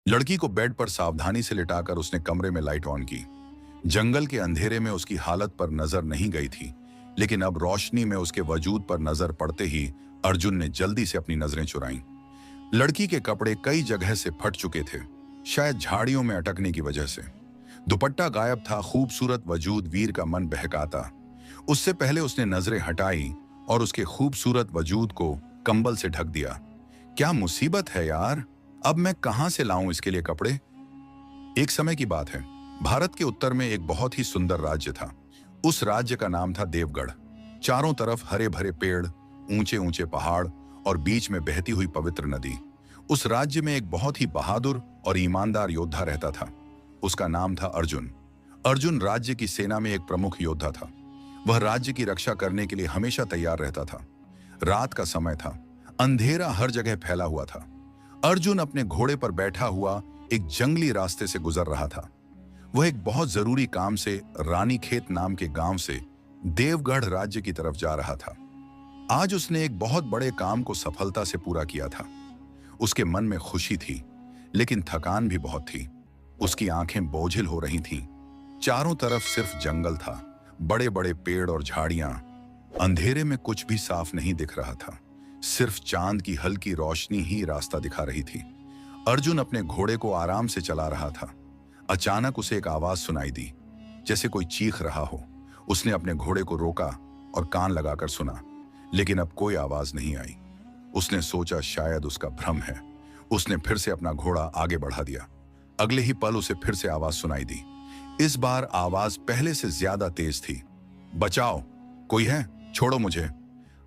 लड़की को बेड पर सावधानी से लिटाकर उसने कमरे में लाइट ऑन की। जंगल के अंधेरे में उसकी हालत पर नजर नहीं गई थी, लेकिन अब रोशनी में उसके वजूद पर नजर पड़ते ही अर्जुन ने जल्दी से अपनी नजरें चुराईं। लड़की के कपड़े कई जगह से फट चुके थे, शायद झाड़ियों में अटकने की वजह से। दुपट्टा गायब था, खूबसूरत वजूद वीर का मन बहकाता। उससे पहले उसने नजरें हटाई और उसके खूबसूरत वजूद को कंबल से ढक दिया। क्या मुसीबत है यार, अब मैं कहां से लाऊं इसके लिए कपड़े। एक समय की बात है, भारत के उत्तर में एक बहुत ही सुंदर राज्य था। उस राज्य का नाम था देवगढ़। चारों तरफ हरे भरे पेड़, ऊंचे ऊंचे पहाड़ और बीच में बहती हुई पवित्र नदी। उस राज्य में एक बहुत ही बहादुर और ईमानदार योद्धा रहता था। उसका नाम था अर्जुन। अर्जुन राज्य की सेना में एक प्रमुख योद्धा था। वह राज्य की रक्षा करने के लिए हमेशा तैयार रहता था। रात का समय था, अंधेरा हर जगह फैला हुआ था। अर्जुन अपने घोड़े पर बैठा हुआ एक जंगली रास्ते से गुजर रहा था। वह एक बहुत जरूरी काम से रानीखेत नाम के गांव से देवगढ़ राज्य की तरफ जा रहा था। आज उसने एक बहुत बड़े काम को सफलता से पूरा किया था। उसके मन में खुशी थी, लेकिन थकान भी बहुत थी। उसकी आंखें बोझिल हो रही थीं। चारों तरफ सिर्फ जंगल था, बड़े बड़े पेड़ और झाड़ियां। अंधेरे में कुछ भी साफ नहीं दिख रहा था, सिर्फ चांद की हल्की रोशनी ही रास्ता दिखा रही थी। अर्जुन अपने घोड़े को आराम से चला रहा था। अचानक उसे एक आवाज सुनाई दी, जैसे कोई चीख रहा हो। उसने अपने घोड़े को रोका और कान लगाकर सुना, लेकिन अब कोई आवाज नहीं आई। उसने सोचा शायद उसका भ्रम है। उसने फिर से अपना घोड़ा आगे बढ़ा दिया। अगले ही पल उसे फिर से आवाज सुनाई दी। इस बार आवाज पहले से ज्यादा तेज थी। बचाओ, कोई है, छोड़ो मुझे।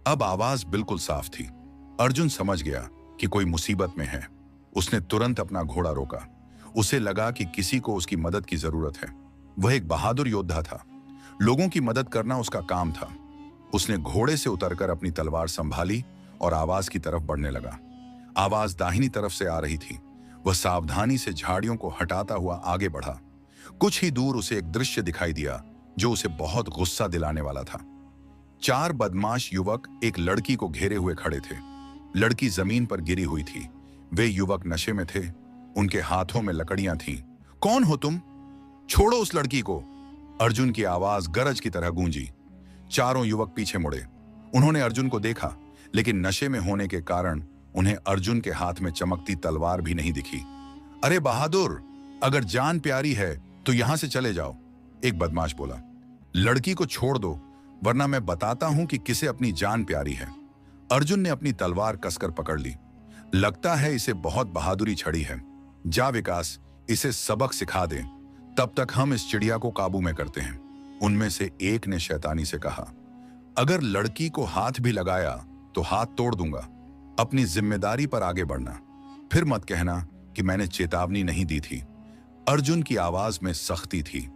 अब आवाज बिल्कुल साफ थी। अर्जुन समझ गया कि कोई मुसीबत में है। उसने तुरंत अपना घोड़ा रोका। उसे लगा कि किसी को उसकी मदद की जरूरत है। वह एक बहादुर योद्धा था। लोगों की मदद करना उसका काम था। उसने घोड़े से उतरकर अपनी तलवार संभाली और आवाज की तरफ बढ़ने लगा। आवाज दाहिनी तरफ से आ रही थी। वह सावधानी से झाड़ियों को हटाता हुआ आगे बढ़ा। कुछ ही दूर उसे एक दृश्य दिखाई दिया जो उसे बहुत गुस्सा दिलाने वाला था। चार बदमाश युवक एक लड़की को घेरे हुए खड़े थे। लड़की जमीन पर गिरी हुई थी। वे युवक नशे में थे। उनके हाथों में लकड़ियां थीं। कौन हो तुम? छोड़ो उस लड़की को! अर्जुन की आवाज गरज की तरह गूंजी। चारों युवक पीछे मुड़े। उन्होंने अर्जुन को देखा, लेकिन नशे में होने के कारण उन्हें अर्जुन के हाथ में चमकती तलवार भी नहीं दिखी। अरे बहादुर, अगर जान प्यारी है तो यहां से चले जाओ, एक बदमाश बोला। लड़की को छोड़ दो, वरना मैं बताता हूं कि किसे अपनी जान प्यारी है। अर्जुन ने अपनी तलवार कसकर पकड़ ली। लगता है इसे बहुत बहादुरी छड़ी है। जा विकास, इसे सबक सिखा दें, तब तक हम इस चिड़िया को काबू में करते हैं। उनमें से एक ने शैतानी से कहा, अगर लड़की को हाथ भी लगाया तो हाथ तोड़ दूंगा। अपनी जिम्मेदारी पर आगे बढ़ना, फिर मत कहना कि मैंने चेतावनी नहीं दी थी। अर्जुन की आवाज में सख्ती थी।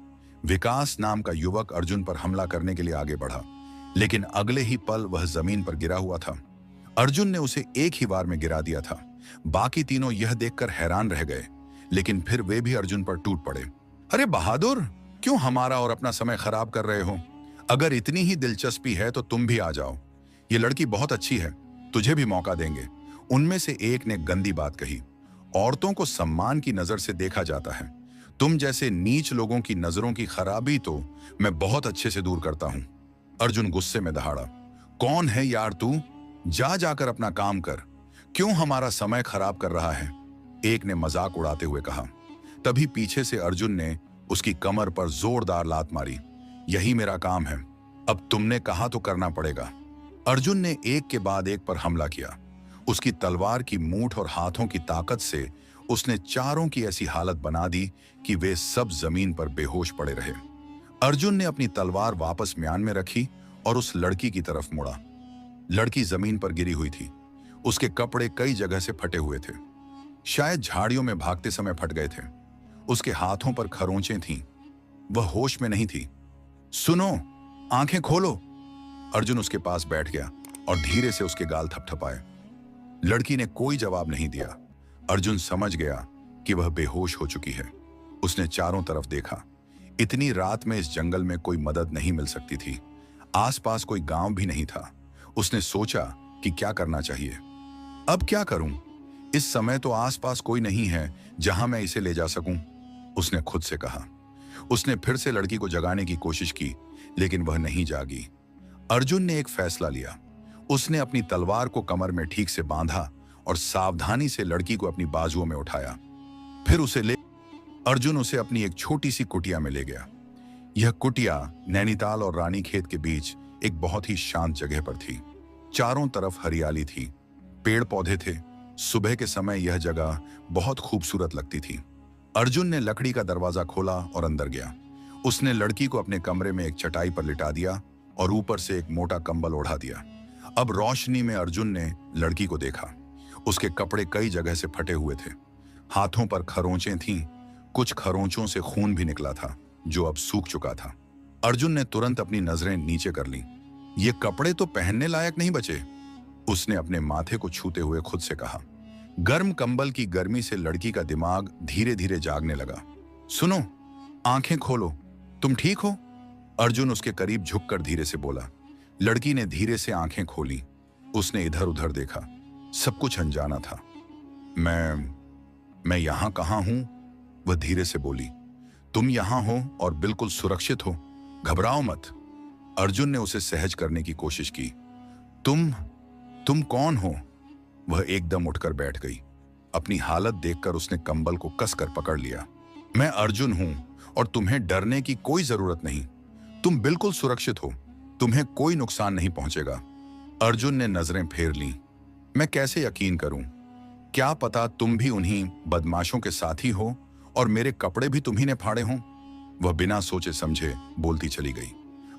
विकास नाम का युवक अर्जुन पर हमला करने के लिए आगे बढ़ा, लेकिन अगले ही पल वह जमीन पर गिरा हुआ था। अर्जुन ने उसे एक ही बार में गिरा दिया था। बाकी तीनों यह देखकर हैरान रह गए, लेकिन फिर वे भी अर्जुन पर टूट पड़े। अरे बहादुर, क्यों हमारा और अपना समय खराब कर रहे हो? अगर इतनी ही दिलचस्पी है तो तुम भी आ जाओ। ये लड़की बहुत अच्छी है, तुझे भी मौका देंगे। उनमें से एक ने गंदी बात कही। औरतों को सम्मान की नजर से देखा जाता है। तुम जैसे नीच लोगों की नजरों की खराबी तो मैं बहुत अच्छे से दूर करता हूं। अर्जुन गुस्से में दहाड़ा। कौन है यार तू? जा जाकर अपना काम कर, क्यों हमारा समय खराब कर रहा है? एक ने मजाक उड़ाते हुए कहा। तभी पीछे से अर्जुन ने उसकी कमर पर जोरदार लात मारी। यही मेरा काम है, अब तुमने कहा तो करना पड़ेगा। अर्जुन ने एक के बाद एक पर हमला किया। उसकी तलवार की मूठ और हाथों की ताकत से उसने चारों की ऐसी हालत बना दी कि वे सब जमीन पर बेहोश पड़े रहे। अर्जुन ने अपनी तलवार वापस म्यान में रखी और उस लड़की की तरफ मुड़ा। लड़की जमीन पर गिरी हुई थी। उसके कपड़े कई जगह से फटे हुए थे, शायद झाड़ियों में भागते समय फट गए थे। उसके हाथों पर खरोंचें थीं। वह होश में नहीं थी। सुनो, आंखें खोलो। अर्जुन उसके पास बैठ गया और धीरे से उसके गाल थपथपाए। लड़की ने कोई जवाब नहीं दिया। अर्जुन समझ गया कि वह बेहोश हो चुकी है। उसने चारों तरफ देखा। इतनी रात में इस जंगल में कोई मदद नहीं मिल सकती थी। आसपास कोई गांव भी नहीं था। उसने सोचा कि क्या करना चाहिए। अब क्या करूं? इस समय तो आसपास कोई नहीं है जहां मैं इसे ले जा सकूं, उसने खुद से कहा। उसने फिर से लड़की को जगाने की कोशिश की, लेकिन वह नहीं जागी। अर्जुन ने एक फैसला लिया। उसने अपनी तलवार को कमर में ठीक से बांधा और सावधानी से लड़की को अपनी बाजुओं में उठाया। फिर अर्जुन उसे अपनी एक छोटी सी कुटिया में ले गया। यह कुटिया नैनीताल और रानीखेत के बीच एक बहुत ही शांत जगह पर थी। चारों तरफ हरियाली थी, पेड़ पौधे थे। सुबह के समय यह जगह बहुत खूबसूरत लगती थी। अर्जुन ने लकड़ी का दरवाजा खोला और अंदर गया। उसने लड़की को अपने कमरे में एक चटाई पर लिटा दिया और ऊपर से एक मोटा कंबल ओढ़ा दिया। अब रोशनी में अर्जुन ने लड़की को देखा। उसके कपड़े कई जगह से फटे हुए थे, हाथों पर खरोंचें थीं, कुछ खरोंचों से खून भी निकला था जो अब सूख चुका था। अर्जुन ने तुरंत अपनी नजरें नीचे कर लीं। ये कपड़े तो पहनने लायक नहीं बचे, उसने अपने माथे को छूते हुए खुद से कहा। गर्म कंबल की गर्मी से लड़की का दिमाग धीरे धीरे जागने लगा। सुनो, आंखें खोलो, तुम ठीक हो? अर्जुन उसके करीब झुककर धीरे से बोला। लड़की ने धीरे से आंखें खोली। उसने इधर उधर देखा, सब कुछ अनजाना था। मैं यहां कहां हूं? वह धीरे से बोली। तुम यहां हो और बिल्कुल सुरक्षित हो, घबराओ मत। अर्जुन ने उसे सहज करने की कोशिश की। तुम कौन हो? वह एकदम उठकर बैठ गई। अपनी हालत देखकर उसने कंबल को कसकर पकड़ लिया। मैं अर्जुन हूं और तुम्हें डरने की कोई जरूरत नहीं। तुम बिल्कुल सुरक्षित हो, तुम्हें कोई नुकसान नहीं पहुंचेगा। अर्जुन ने नजरें फेर लीं। मैं कैसे यकीन करूं? क्या पता तुम भी उन्हीं बदमाशों के साथी हो और मेरे कपड़े भी तुम्ही ने फाड़े हों। वह बिना सोचे समझे बोलती चली गई।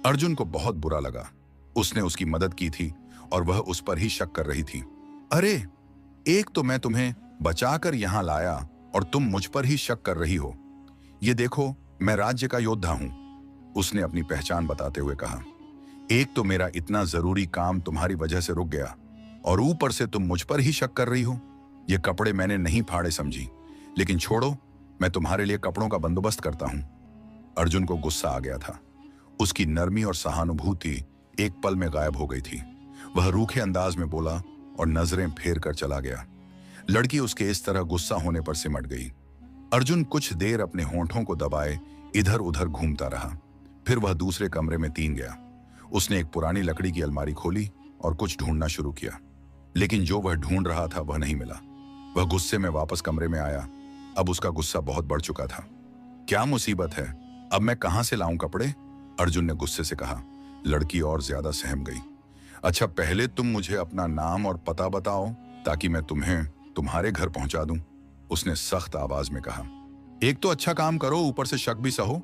अर्जुन को बहुत बुरा लगा। उसने उसकी मदद की थी और वह उस पर ही शक कर रही थी। अरे, एक तो मैं तुम्हें बचाकर यहां लाया और तुम मुझ पर ही शक कर रही हो। ये देखो, मैं राज्य का योद्धा हूं, उसने अपनी पहचान बताते हुए कहा। एक तो मेरा इतना जरूरी काम तुम्हारी वजह से रुक गया और ऊपर से तुम मुझ पर ही शक कर रही हो। ये कपड़े मैंने नहीं फाड़े समझी, लेकिन छोड़ो, मैं तुम्हारे लिए कपड़ों का बंदोबस्त करता हूं। अर्जुन को गुस्सा आ गया था। उसकी नरमी और सहानुभूति एक पल में गायब हो गई थी। वह रूखे अंदाज में बोला और नजरें फेर कर चला गया। लड़की उसके इस तरह गुस्सा होने पर सिमट गई। अर्जुन कुछ देर अपने होंठों को दबाए इधर उधर घूमता रहा। फिर वह दूसरे कमरे में तीन गया। उसने एक पुरानी लकड़ी की अलमारी खोली और कुछ ढूंढना शुरू किया, लेकिन जो वह ढूंढ रहा था वह नहीं मिला। वह गुस्से में वापस कमरे में आया। अब उसका गुस्सा बहुत बढ़ चुका था। क्या मुसीबत है? अब मैं कहां से लाऊं कपड़े? अर्जुन ने गुस्से से कहा। लड़की और ज्यादा सहम गई। अच्छा, पहले तुम मुझे अपना नाम और पता बताओ ताकि मैं तुम्हें तुम्हारे घर पहुंचा दूं, उसने सख्त आवाज में कहा। एक तो अच्छा काम करो, ऊपर से शक भी सहो।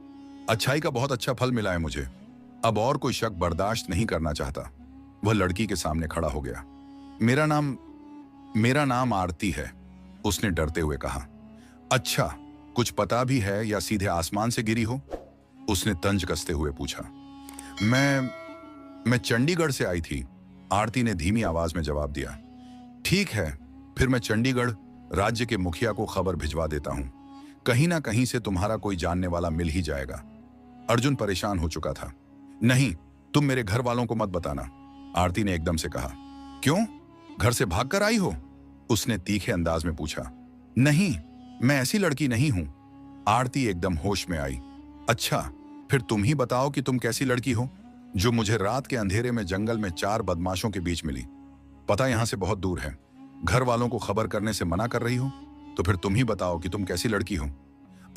अच्छाई का बहुत अच्छा फल मिला है मुझे। अब और कोई शक बर्दाश्त नहीं करना चाहता। वह लड़की के सामने खड़ा हो गया। मेरा नाम आरती है, उसने डरते हुए कहा। अच्छा, कुछ पता भी है या सीधे आसमान से गिरी हो? उसने तंज कसते हुए पूछा। मैं चंडीगढ़ से आई थी, आरती ने धीमी आवाज में जवाब दिया। ठीक है, फिर मैं चंडीगढ़ राज्य के मुखिया को खबर भिजवा देता हूं। कहीं ना कहीं से तुम्हारा कोई जानने वाला मिल ही जाएगा। अर्जुन परेशान हो चुका था। नहीं, तुम मेरे घर वालों को मत बताना, आरती ने एकदम से कहा। क्यों? घर से भागकर आई हो? उसने तीखे अंदाज में पूछा। नहीं, मैं ऐसी लड़की नहीं हूं। आरती एकदम होश में आई। अच्छा, फिर तुम ही बताओ कि तुम कैसी लड़की हो जो मुझे रात के अंधेरे में जंगल में चार बदमाशों के बीच मिली। पता यहां से बहुत दूर है, घर वालों को खबर करने से मना कर रही हो, तो फिर तुम ही बताओ कि तुम कैसी लड़की हो।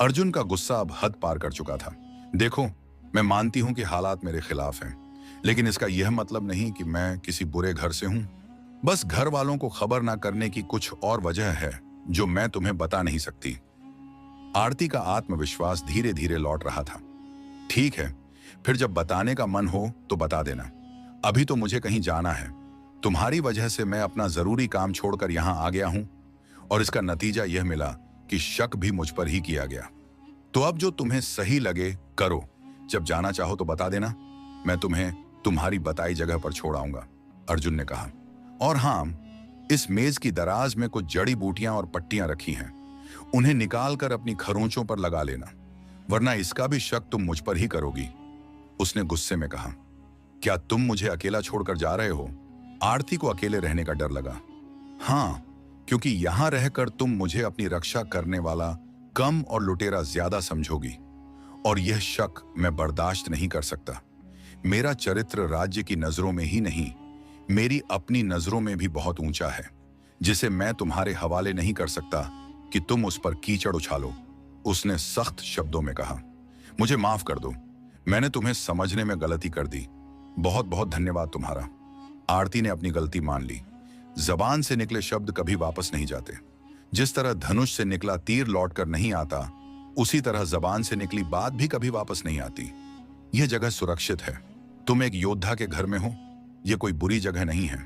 अर्जुन का गुस्सा अब हद पार कर चुका था। देखो, मैं मानती हूं कि हालात मेरे खिलाफ हैं, लेकिन इसका यह मतलब नहीं कि मैं किसी बुरे घर से हूं। बस घर वालों को खबर ना करने की कुछ और वजह है जो मैं तुम्हें बता नहीं सकती। आरती का आत्मविश्वास धीरे धीरे लौट रहा था। ठीक है, फिर जब बताने का मन हो तो बता देना। अभी तो मुझे कहीं जाना है। तुम्हारी वजह से मैं अपना जरूरी काम छोड़कर यहां आ गया हूं और इसका नतीजा यह मिला कि शक भी मुझ पर ही किया गया। तो अब जो तुम्हें सही लगे करो। जब जाना चाहो तो बता देना, मैं तुम्हें तुम्हारी बताई जगह पर छोड़ आऊंगा, अर्जुन ने कहा। और हां, इस मेज की दराज में कुछ जड़ी बूटियां और पट्टियां रखी हैं, उन्हें निकालकर अपनी खरोंचों पर लगा लेना, वरना इसका भी शक तुम मुझ पर ही करोगी, उसने गुस्से में कहा। क्या तुम मुझे अकेला छोड़कर जा रहे हो? आरती को अकेले रहने का डर लगा। हां, क्योंकि यहां रहकर तुम मुझे अपनी रक्षा करने वाला कम और लुटेरा ज्यादा समझोगी, और यह शक मैं बर्दाश्त नहीं कर सकता। मेरा चरित्र राज्य की नजरों में ही नहीं, मेरी अपनी नजरों में भी बहुत ऊंचा है, जिसे मैं तुम्हारे हवाले नहीं कर सकता कि तुम उस पर कीचड़ उछालो। उसने सख्त शब्दों में कहा, मुझे माफ कर दो, मैंने तुम्हें समझने में गलती कर दी। बहुत बहुत धन्यवाद तुम्हारा। आरती ने अपनी गलती मान ली। जबान से निकले शब्द कभी वापस नहीं जाते। जिस तरह धनुष से निकला तीर लौटकर नहीं आता, उसी तरह जबान से निकली बात भी कभी वापस नहीं आती। यह जगह सुरक्षित है। तुम एक योद्धा के घर में हो, यह कोई बुरी जगह नहीं है।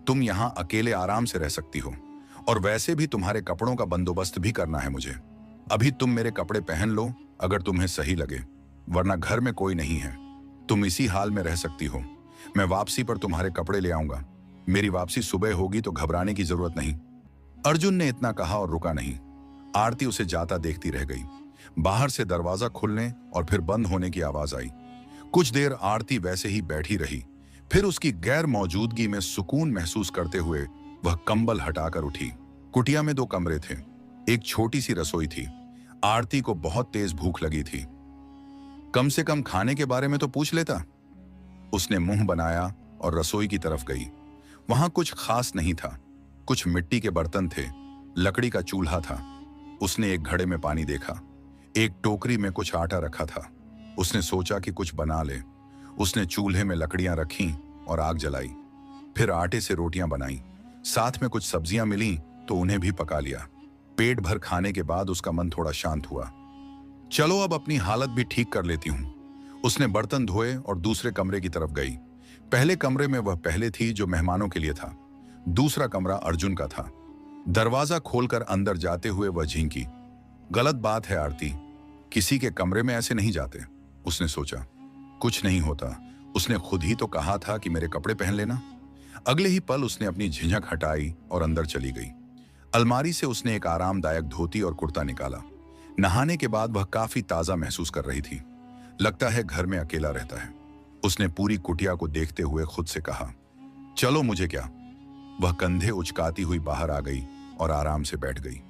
तुम यहां अकेले आराम से रह सकती हो, और वैसे भी तुम्हारे कपड़ों का बंदोबस्त भी करना है मुझे। अभी तुम मेरे कपड़े पहन लो अगर तुम्हें सही लगे, वरना घर में कोई नहीं है। तुम इसी हाल में रह सकती हो। मैं वापसी पर तुम्हारे कपड़े ले आऊंगा। मेरी वापसी सुबह होगी तो घबराने की जरूरत नहीं। अर्जुन ने इतना कहा और रुका नहीं। आरती उसे जाता देखती रह गई। बाहर से दरवाजा खुलने और फिर बंद होने की आवाज आई। कुछ देर आरती वैसे ही बैठी रही। फिर उसकी गैर मौजूदगी में सुकून महसूस करते हुए वह कंबल हटाकर उठी। कुटिया में 2 कमरे थे। एक छोटी सी रसोई थी। आरती को बहुत तेज भूख लगी थी। कम से कम खाने के बारे में तो पूछ लेता। उसने मुंह बनाया और रसोई की तरफ गई। वहां कुछ खास नहीं था। कुछ मिट्टी के बर्तन थे, लकड़ी का चूल्हा था। उसने एक घड़े में पानी देखा। एक टोकरी में कुछ आटा रखा था। उसने सोचा कि कुछ बना ले। उसने चूल्हे में लकड़ियां रखीं और आग जलाई। फिर आटे से रोटियां बनाई। साथ में कुछ सब्जियां मिलीं तो उन्हें भी पका लिया। पेट भर खाने के बाद उसका मन थोड़ा शांत हुआ। चलो अब अपनी हालत भी ठीक कर लेती हूं। उसने बर्तन धोए और दूसरे कमरे की तरफ गई। पहले कमरे में वह पहले थी जो मेहमानों के लिए था। दूसरा कमरा अर्जुन का था। दरवाजा खोलकर अंदर जाते हुए वह झींकी। गलत बात है आरती, किसी के कमरे में ऐसे नहीं जाते। उसने सोचा, कुछ नहीं होता, उसने खुद ही तो कहा था कि मेरे कपड़े पहन लेना। अगले ही पल उसने अपनी झिझक हटाई और अंदर चली गई। अलमारी से उसने एक आरामदायक धोती और कुर्ता निकाला। नहाने के बाद वह काफी ताजा महसूस कर रही थी। लगता है घर में अकेला रहता है। उसने पूरी कुटिया को देखते हुए खुद से कहा, चलो मुझे क्या। वह कंधे उचकाती हुई बाहर आ गई और आराम से बैठ गई।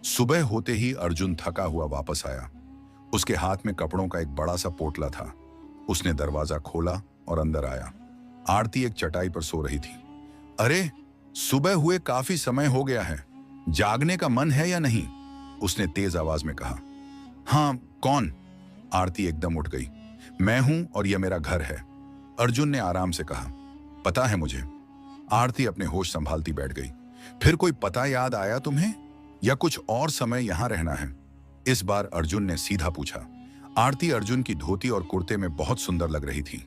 सुबह होते ही अर्जुन थका हुआ वापस आया। उसके हाथ में कपड़ों का एक बड़ा सा पोटला था। उसने दरवाजा खोला और अंदर आया। आरती एक चटाई पर सो रही थी। अरे, सुबह हुए काफी समय हो गया है, जागने का मन है या नहीं? उसने तेज आवाज में कहा। हाँ, कौन? आरती एकदम उठ गई। मैं हूं और यह मेरा घर है, अर्जुन ने आराम से कहा। पता है मुझे। आरती अपने होश संभालती बैठ गई। फिर कोई पता याद आया तुम्हें, या कुछ और समय यहां रहना है? इस बार अर्जुन ने सीधा पूछा। आरती अर्जुन की धोती और कुर्ते में बहुत सुंदर लग रही थी।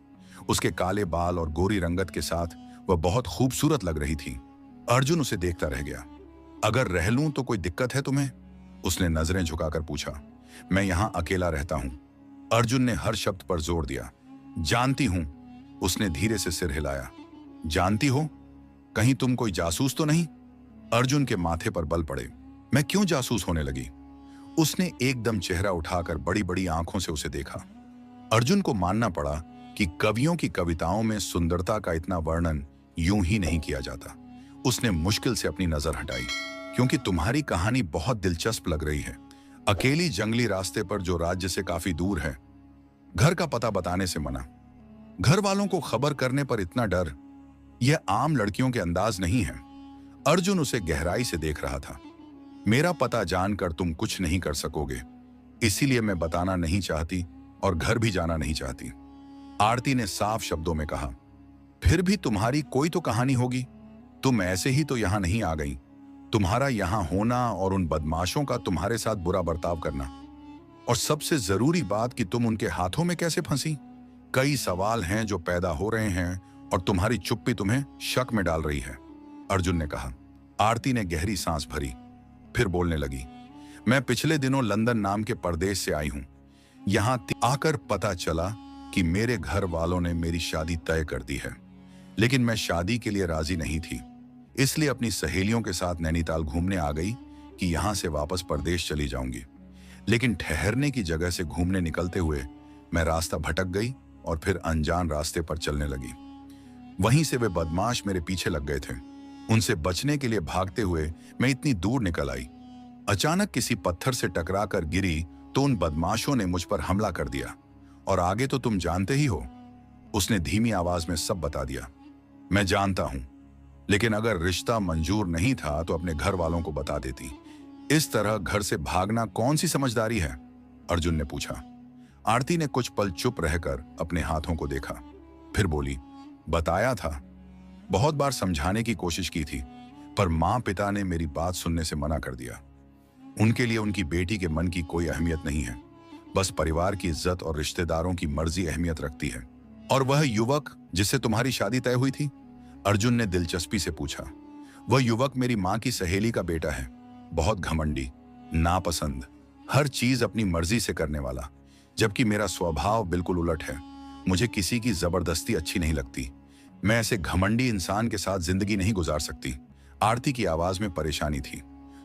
उसके काले बाल और गोरी रंगत के साथ वह बहुत खूबसूरत लग रही थी। अर्जुन उसे देखता रह गया। अगर रह लूं तो कोई दिक्कत है तुम्हें? उसने नजरें झुकाकर पूछा। मैं यहां अकेला रहता हूं। अर्जुन ने हर शब्द पर जोर दिया। जानती हूं। उसने धीरे से सिर हिलाया। जानती हो? कहीं तुम कोई जासूस तो नहीं? अर्जुन के माथे पर बल पड़े। मैं क्यों जासूस होने लगी? उसने एकदम चेहरा उठाकर बड़ी बड़ी आंखों से उसे देखा। अर्जुन को मानना पड़ा कि कवियों की कविताओं में सुंदरता का इतना वर्णन यूं ही नहीं किया जाता। उसने मुश्किल से अपनी नजर हटाई। क्योंकि तुम्हारी कहानी बहुत दिलचस्प लग रही है। अकेली जंगली रास्ते पर जो राज्य से काफी दूर है, घर का पता बताने से मना, घर वालों को खबर करने पर इतना डर, यह आम लड़कियों के अंदाज नहीं है। अर्जुन उसे गहराई से देख रहा था। मेरा पता जानकर तुम कुछ नहीं कर सकोगे, इसीलिए मैं बताना नहीं चाहती और घर भी जाना नहीं चाहती, आरती ने साफ शब्दों में कहा। फिर भी तुम्हारी कोई तो कहानी होगी। तुम ऐसे ही तो यहां नहीं आ गई। तुम्हारा यहां होना और उन बदमाशों का तुम्हारे साथ बुरा बर्ताव करना, और सबसे जरूरी बात कि तुम उनके हाथों में कैसे फंसी। कई सवाल हैं जो पैदा हो रहे हैं और तुम्हारी चुप्पी तुम्हें शक में डाल रही है, अर्जुन ने कहा। आरती ने गहरी सांस भरी, फिर बोलने लगी। मैं पिछले दिनों लंदन नाम के परदेश से आई हूं। यहां आकर पता चला कि मेरे घर वालों ने मेरी शादी तय कर दी है, लेकिन मैं शादी के लिए राजी नहीं थी। इसलिए अपनी सहेलियों के साथ नैनीताल घूमने आ गई कि यहां से वापस परदेश चली जाऊंगी। लेकिन ठहरने की जगह से घूमने निकलते हुए मैं रास्ता भटक गई और फिर अनजान रास्ते पर चलने लगी। वहीं से वे बदमाश मेरे पीछे लग गए थे। उनसे बचने के लिए भागते हुए मैं इतनी दूर निकल आई। अचानक किसी पत्थर से टकराकर गिरी तो उन बदमाशों ने मुझ पर हमला कर दिया, और आगे तो तुम जानते ही हो। उसने धीमी आवाज में सब बता दिया। मैं जानता हूं, लेकिन अगर रिश्ता मंजूर नहीं था तो अपने घर वालों को बता देती। इस तरह घर से भागना कौन सी समझदारी है? अर्जुन ने पूछा। आरती ने कुछ पल चुप रहकर अपने हाथों को देखा, फिर बोली, बताया था, बहुत बार समझाने की कोशिश की थी, पर मां पिता ने मेरी बात सुनने से मना कर दिया। उनके लिए उनकी बेटी के मन की कोई अहमियत नहीं है, बस परिवार की इज्जत और रिश्तेदारों की मर्जी अहमियत रखती है। और वह युवक जिससे तुम्हारी शादी तय हुई थी? अर्जुन ने दिलचस्पी से पूछा। वह युवक मेरी मां की सहेली का बेटा है, बहुत घमंडी, नापसंद, हर चीज अपनी मर्जी से करने वाला, जबकि मेरा स्वभाव बिल्कुल उलट है। मुझे किसी की जबरदस्ती अच्छी नहीं लगती। मैं ऐसे घमंडी इंसान के साथ जिंदगी नहीं गुजार सकती। आरती की आवाज में परेशानी थी।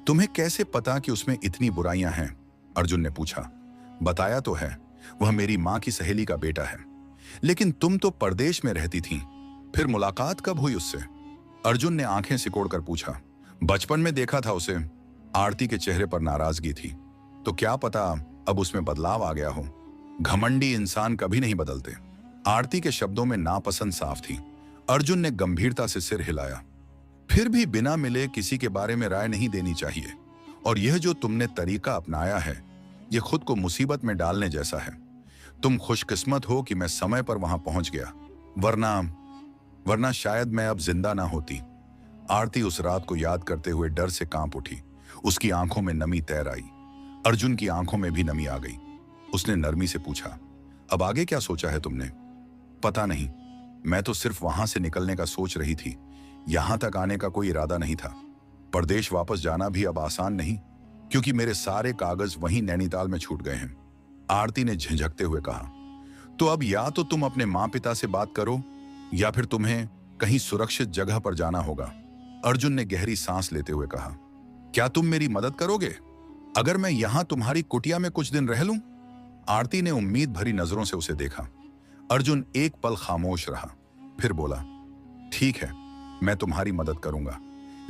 तुम्हें कैसे पता कि उसमें इतनी बुराइयां हैं? अर्जुन ने पूछा। बताया तो है, वह मेरी मां की सहेली का बेटा है। लेकिन तुम तो परदेश में रहती थीं, फिर मुलाकात कब हुई उससे? अर्जुन ने आंखें सिकोड़कर पूछा। बचपन में देखा था उसे। आरती के चेहरे पर नाराजगी थी। तो क्या पता अब उसमें बदलाव आ गया हो। घमंडी इंसान कभी नहीं बदलते। आरती के शब्दों में नापसंद साफ थी। अर्जुन ने गंभीरता से सिर हिलाया। फिर भी बिना मिले किसी के बारे में राय नहीं देनी चाहिए, और यह जो तुमने तरीका अपनाया है, यह खुद को मुसीबत में डालने जैसा है। तुम खुशकिस्मत हो कि मैं समय पर वहां पहुंच गया, वरना शायद मैं अब जिंदा ना होती। आरती उस रात को याद करते हुए डर से कांप उठी। उसकी आंखों में नमी तैर आई। अर्जुन की आंखों में भी नमी आ गई। उसने नरमी से पूछा, अब आगे क्या सोचा है तुमने? पता नहीं, मैं तो सिर्फ वहां से निकलने का सोच रही थी। यहां तक आने का कोई इरादा नहीं था। परदेश वापस जाना भी अब आसान नहीं, क्योंकि मेरे सारे कागज वहीं नैनीताल में छूट गए हैं। आरती ने झिझकते हुए कहा। तो अब या तो तुम अपने माँ पिता से बात करो, या फिर तुम्हें कहीं सुरक्षित जगह पर जाना होगा। अर्जुन ने गहरी सांस लेते हुए कहा। क्या तुम मेरी मदद करोगे अगर मैं यहां तुम्हारी कुटिया में कुछ दिन रह लूं? आरती ने उम्मीद भरी नजरों से उसे देखा। अर्जुन एक पल खामोश रहा, फिर बोला, ठीक है, मैं तुम्हारी मदद करूंगा,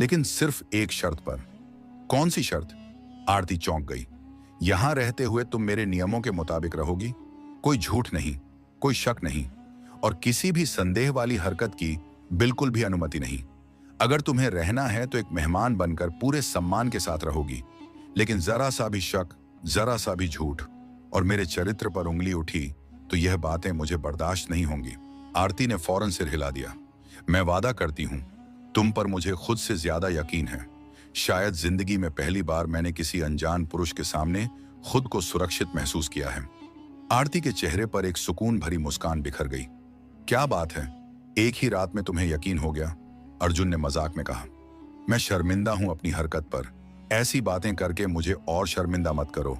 लेकिन सिर्फ एक शर्त पर। कौन सी शर्त? आरती चौंक गई। यहां रहते हुए तुम मेरे नियमों के मुताबिक रहोगी, कोई झूठ नहीं, कोई शक नहीं, और किसी भी संदेह वाली हरकत की बिल्कुल भी अनुमति नहीं। अगर तुम्हें रहना है तो एक मेहमान बनकर पूरे सम्मान के साथ रहोगी, लेकिन जरा सा भी शक, जरा सा भी झूठ और मेरे चरित्र पर उंगली उठी तो यह बातें मुझे बर्दाश्त नहीं होंगी। आरती ने फौरन सिर हिला दिया। मैं वादा करती हूं, तुम पर मुझे खुद से ज्यादा यकीन है। शायद जिंदगी में पहली बार मैंने किसी अनजान पुरुष के सामने खुद को सुरक्षित महसूस किया है। आरती के चेहरे पर एक सुकून भरी मुस्कान बिखर गई। क्या बात है, एक ही रात में तुम्हें यकीन हो गया? अर्जुन ने मजाक में कहा। मैं शर्मिंदा हूं अपनी हरकत पर। ऐसी बातें करके मुझे और शर्मिंदा मत करो।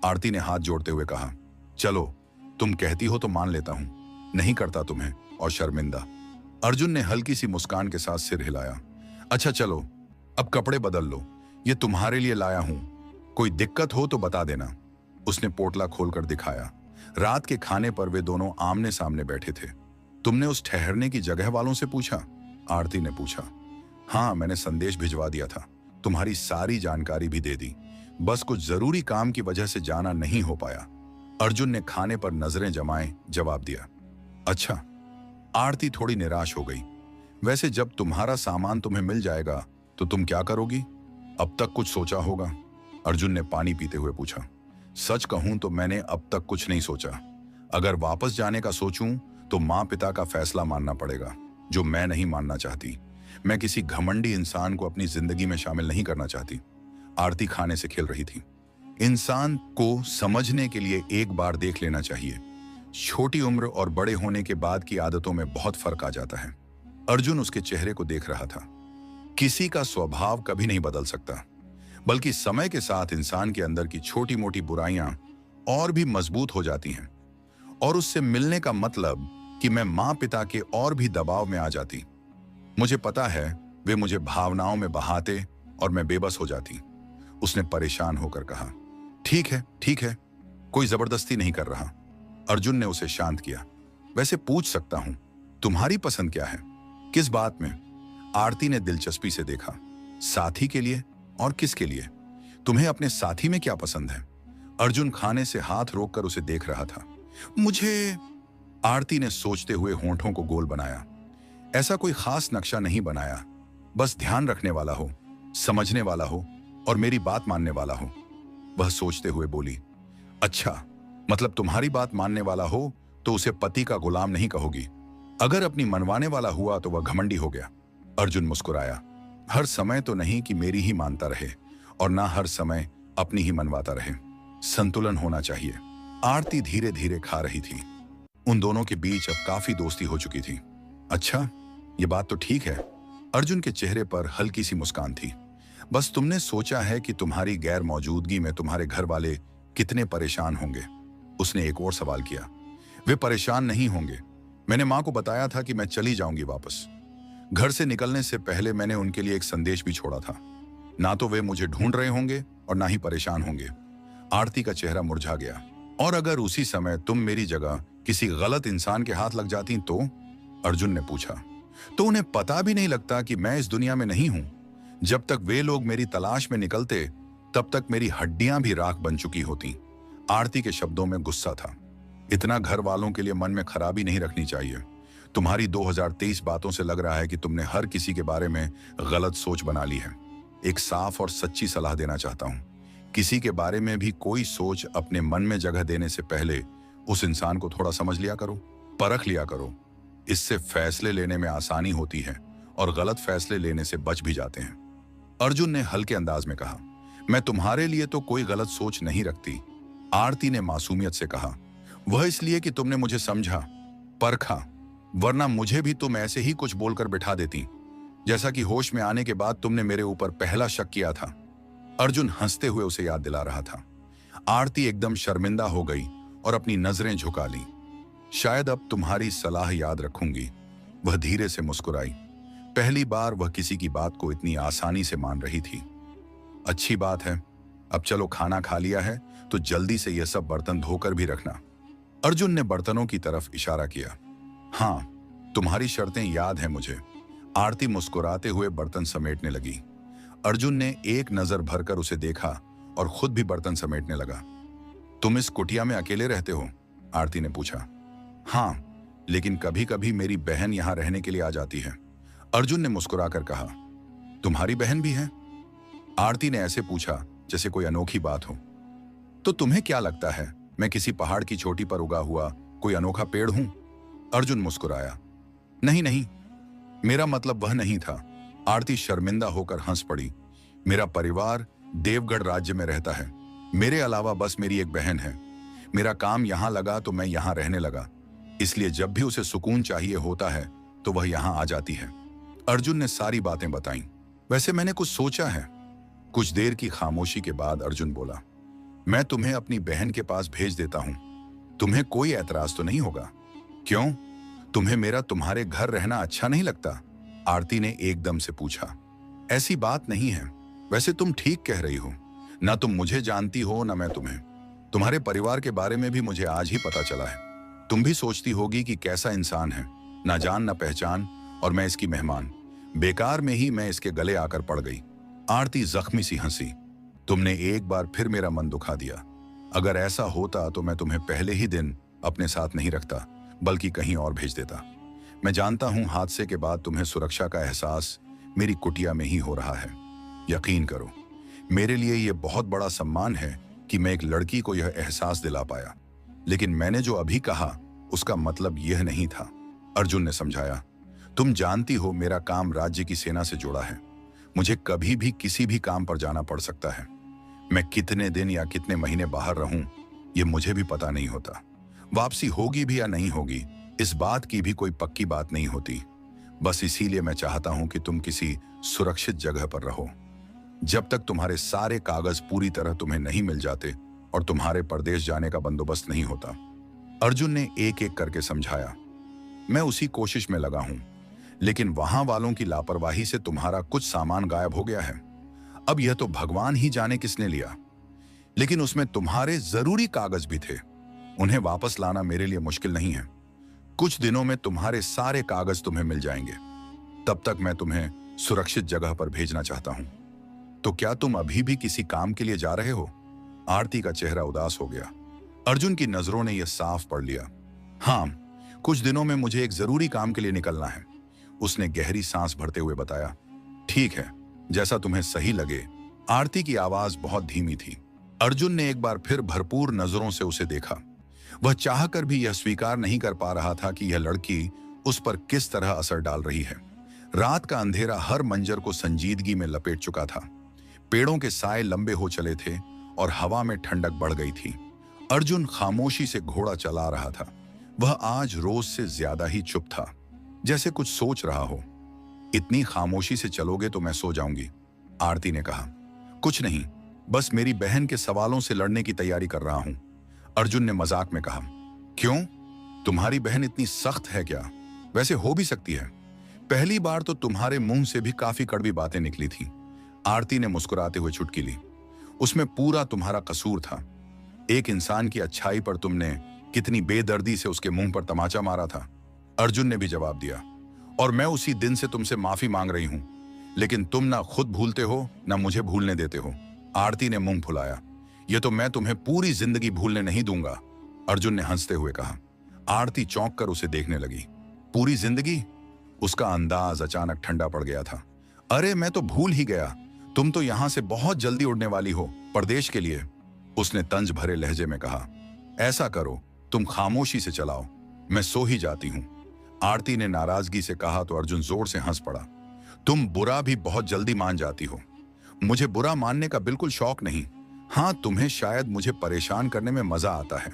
आरती ने हाथ जोड़ते हुए कहा। चलो, तुम कहती हो तो मान लेता हूं, नहीं करता तुम्हें और शर्मिंदा। अर्जुन ने हल्की सी मुस्कान के साथ सिर हिलाया। अच्छा चलो, अब कपड़े बदल लो, ये तुम्हारे लिए लाया हूं, कोई दिक्कत हो तो बता देना। उसने पोटला खोलकर दिखाया। रात के खाने पर वे दोनों आमने सामने बैठे थे। तुमने उस ठहरने की जगह वालों से पूछा? आरती ने पूछा। हाँ, मैंने संदेश भिजवा दिया था, तुम्हारी सारी जानकारी भी दे दी, बस कुछ जरूरी काम की वजह से जाना नहीं हो पाया। अर्जुन ने खाने पर नजरें जमाए जवाब दिया। अच्छा। आरती थोड़ी निराश हो गई। वैसे जब तुम्हारा सामान तुम्हें मिल जाएगा तो तुम क्या करोगी? अब तक कुछ सोचा होगा? अर्जुन ने पानी पीते हुए पूछा। सच कहूं तो मैंने अब तक कुछ नहीं सोचा। अगर वापस जाने का सोचूं तो माँ पिता का फैसला मानना पड़ेगा, जो मैं नहीं मानना चाहती। मैं किसी घमंडी इंसान को अपनी जिंदगी में शामिल नहीं करना चाहती। आरती खाने से खिल रही थी। इंसान को समझने के लिए एक बार देख लेना चाहिए। छोटी उम्र और बड़े होने के बाद की आदतों में बहुत फर्क आ जाता है। अर्जुन उसके चेहरे को देख रहा था। किसी का स्वभाव कभी नहीं बदल सकता, बल्कि समय के साथ इंसान के अंदर की छोटी मोटी बुराइयां और भी मजबूत हो जाती हैं। और उससे मिलने का मतलब कि मैं माँ पिता के और भी दबाव में आ जाती। मुझे पता है वे मुझे भावनाओं में बहाते और मैं बेबस हो जाती। उसने परेशान होकर कहा। ठीक है, कोई जबरदस्ती नहीं कर रहा। अर्जुन ने उसे शांत किया। वैसे पूछ सकता हूं, तुम्हारी पसंद क्या है? किस बात में? आरती ने दिलचस्पी से देखा। साथी के लिए? और किसके लिए? तुम्हें अपने साथी में क्या पसंद है? अर्जुन खाने से हाथ रोककर उसे देख रहा था। मुझे, आरती ने सोचते हुए होंठों को गोल बनाया। ऐसा कोई खास नक्शा नहीं बनाया, बस ध्यान रखने वाला हो, समझने वाला हो और मेरी बात मानने वाला हो। वह सोचते हुए बोली, अच्छा, मतलब तुम्हारी बात मानने वाला हो तो उसे पति का गुलाम नहीं कहोगी। अगर अपनी मनवाने वाला हुआ तो वह घमंडी हो गया। अर्जुन मुस्कुराया। हर समय तो नहीं कि मेरी ही मानता रहे और ना हर समय अपनी ही मनवाता रहे। संतुलन होना चाहिए। आरती धीरे धीरे खा रही थी। उन दोनों के बीच अब काफी दोस्ती हो चुकी थी। अच्छा, ये बात तो ठीक है। अर्जुन के चेहरे पर हल्की सी मुस्कान थी। बस तुमने सोचा है कि तुम्हारी गैर मौजूदगी में तुम्हारे घर वाले कितने परेशान होंगे? उसने एक और सवाल किया। वे परेशान नहीं होंगे। मैंने मां को बताया था कि मैं चली जाऊंगी वापस। घर से निकलने से पहले मैंने उनके लिए एक संदेश भी छोड़ा था। ना तो वे मुझे ढूंढ रहे होंगे और ना ही परेशान होंगे। आरती का चेहरा मुरझा गया। और अगर उसी समय तुम मेरी जगह किसी गलत इंसान के हाथ लग जाती तो? अर्जुन ने पूछा। तो उन्हें पता भी नहीं लगता कि मैं इस दुनिया में नहीं हूं। जब तक वे लोग मेरी तलाश में निकलते तब तक मेरी हड्डियां भी राख बन चुकी होती। आरती के शब्दों में गुस्सा था। इतना घर वालों के लिए मन में खराबी नहीं रखनी चाहिए। तुम्हारी 2023 बातों से लग रहा है कि तुमने हर किसी के बारे में गलत सोच बना ली है। एक साफ और सच्ची सलाह देना चाहता हूं। किसी के बारे में भी कोई सोच अपने मन में जगह देने से पहले उस इंसान को थोड़ा समझ लिया करो, परख लिया करो। इससे फैसले लेने में आसानी होती है और गलत फैसले लेने से बच भी जाते हैं। अर्जुन ने हल्के अंदाज में कहा। मैं तुम्हारे लिए तो कोई गलत सोच नहीं रखती। आरती ने मासूमियत से कहा। वह इसलिए कि तुमने मुझे समझा, परखा, वरना मुझे भी तुम ऐसे ही कुछ बोलकर बिठा देती, जैसा कि होश में आने के बाद तुमने मेरे ऊपर पहला शक किया था। अर्जुन हंसते हुए उसे याद दिला रहा था। आरती एकदम शर्मिंदा हो गई और अपनी नजरें झुका ली। शायद अब तुम्हारी सलाह याद रखूंगी। वह धीरे से मुस्कुराई। पहली बार वह किसी की बात को इतनी आसानी से मान रही थी। अच्छी बात है। अब चलो, खाना खा लिया है तो जल्दी से यह सब बर्तन धोकर भी रखना। अर्जुन ने बर्तनों की तरफ इशारा किया। हाँ, तुम्हारी शर्तें याद हैं मुझे। आरती मुस्कुराते हुए बर्तन समेटने लगी। अर्जुन ने एक नजर भरकर उसे देखा और खुद भी बर्तन समेटने लगा। तुम इस कुटिया में अकेले रहते हो? आरती ने पूछा। हाँ, लेकिन कभी कभी मेरी बहन यहां रहने के लिए आ जाती है। अर्जुन ने मुस्कुराकर कहा। तुम्हारी बहन भी है? आरती ने ऐसे पूछा जैसे कोई अनोखी बात हो। तो तुम्हें क्या लगता है मैं किसी पहाड़ की चोटी पर उगा हुआ कोई अनोखा पेड़ हूं? अर्जुन मुस्कुराया। नहीं नहीं, मेरा मतलब वह नहीं था। आरती शर्मिंदा होकर हंस पड़ी। मेरा परिवार देवगढ़ राज्य में रहता है। मेरे अलावा बस मेरी एक बहन है। मेरा काम यहां लगा तो मैं यहां रहने लगा। इसलिए जब भी उसे सुकून चाहिए होता है तो वह यहां आ जाती है। अर्जुन ने सारी बातें बताईं। वैसे मैंने कुछ सोचा है। कुछ देर की खामोशी के बाद अर्जुन बोला। मैं तुम्हें अपनी बहन के पास भेज देता हूं। तुम्हें कोई ऐतराज तो नहीं होगा? क्यों? तुम्हें मेरा तुम्हारे घर रहना अच्छा नहीं लगता? आरती ने एकदम से पूछा। ऐसी बात नहीं है। वैसे तुम ठीक कह रही हो। ना तुम मुझे जानती हो ना मैं तुम्हें। तुम्हारे परिवार के बारे में भी मुझे आज ही पता चला है। तुम भी सोचती होगी कि कैसा इंसान है, ना जान ना पहचान, और मैं इसकी मेहमान। बेकार में ही मैं इसके गले आकर पड़ गई। आरती जख्मी सी हंसी। तुमने एक बार फिर मेरा मन दुखा दिया। अगर ऐसा होता तो मैं तुम्हें पहले ही दिन अपने साथ नहीं रखता, बल्कि कहीं और भेज देता। मैं जानता हूं हादसे के बाद तुम्हें सुरक्षा का एहसास मेरी कुटिया में ही हो रहा है। यकीन करो, मेरे लिए यह बहुत बड़ा सम्मान है कि मैं एक लड़की को यह एहसास दिला पाया। लेकिन मैंने जो अभी कहा उसका मतलब यह नहीं था। अर्जुन ने समझाया। तुम जानती हो मेरा काम राज्य की सेना से जुड़ा है। मुझे कभी भी किसी भी काम पर जाना पड़ सकता है। मैं कितने दिन या कितने महीने बाहर रहूं ये मुझे भी पता नहीं होता। वापसी होगी भी या नहीं होगी इस बात की भी कोई पक्की बात नहीं होती। बस इसीलिए मैं चाहता हूं कि तुम किसी सुरक्षित जगह पर रहो जब तक तुम्हारे सारे कागज पूरी तरह तुम्हें नहीं मिल जाते और तुम्हारे परदेश जाने का बंदोबस्त नहीं होता। अर्जुन ने एक एक करके समझाया। मैं उसी कोशिश में लगा हूं, लेकिन वहां वालों की लापरवाही से तुम्हारा कुछ सामान गायब हो गया है। अब यह तो भगवान ही जाने किसने लिया, लेकिन उसमें तुम्हारे जरूरी कागज भी थे। उन्हें वापस लाना मेरे लिए मुश्किल नहीं है। कुछ दिनों में तुम्हारे सारे कागज तुम्हें मिल जाएंगे। तब तक मैं तुम्हें सुरक्षित जगह पर भेजना चाहता हूं। तो क्या तुम अभी भी किसी काम के लिए जा रहे हो? आरती का चेहरा उदास हो गया। अर्जुन की नजरों ने यह साफ पढ़ लिया। हाँ, कुछ दिनों में मुझे एक जरूरी काम के लिए निकलना है, उसने गहरी सांस भरते हुए बताया। ठीक है, जैसा तुम्हें सही लगे। आरती की आवाज बहुत धीमी थी। अर्जुन ने एक बार फिर भरपूर नजरों से उसे देखा। वह चाहकर भी यह स्वीकार नहीं कर पा रहा था कि यह लड़की उस पर किस तरह असर डाल रही है। रात का अंधेरा हर मंजर को संजीदगी में लपेट चुका था। पेड़ों के साए लंबे हो चले थे और हवा में ठंडक बढ़ गई थी। अर्जुन खामोशी से घोड़ा चला रहा था। वह आज रोज से ज्यादा ही चुप था, जैसे कुछ सोच रहा हो। इतनी खामोशी से चलोगे तो मैं सो जाऊंगी, आरती ने कहा। कुछ नहीं, बस मेरी बहन के सवालों से लड़ने की तैयारी कर रहा हूं, अर्जुन ने मजाक में कहा। क्यों? तुम्हारी बहन इतनी सख्त है क्या? वैसे हो भी सकती है। पहली बार तो तुम्हारे मुंह से भी काफी कड़वी बातें निकली थी, आरती ने मुस्कुराते हुए चुटकी ली। उसमें पूरा तुम्हारा कसूर था। एक इंसान की अच्छाई पर तुमने कितनी बेदर्दी से उसके मुंह पर तमाचा मारा था, अर्जुन ने भी जवाब दिया। और मैं उसी दिन से तुमसे माफी मांग रही हूं, लेकिन तुम ना खुद भूलते हो ना मुझे भूलने देते हो, आरती ने मुंह फुलाया। यह तो मैं तुम्हें पूरी जिंदगी भूलने नहीं दूंगा, अर्जुन ने हंसते हुए कहा। आरती चौंक कर उसे देखने लगी। पूरी जिंदगी? उसका अंदाज अचानक ठंडा पड़ गया था। अरे मैं तो भूल ही गया, तुम तो यहां से बहुत जल्दी उड़ने वाली हो, परदेश के लिए, उसने तंज भरे लहजे में कहा। ऐसा करो, तुम खामोशी से चलाओ, मैं सो ही जाती हूं, आरती ने नाराजगी से कहा तो अर्जुन जोर से हंस पड़ा। तुम बुरा भी बहुत जल्दी मान जाती हो। मुझे बुरा मानने का बिल्कुल शौक नहीं। हाँ, तुम्हें शायद मुझे परेशान करने में मजा आता है,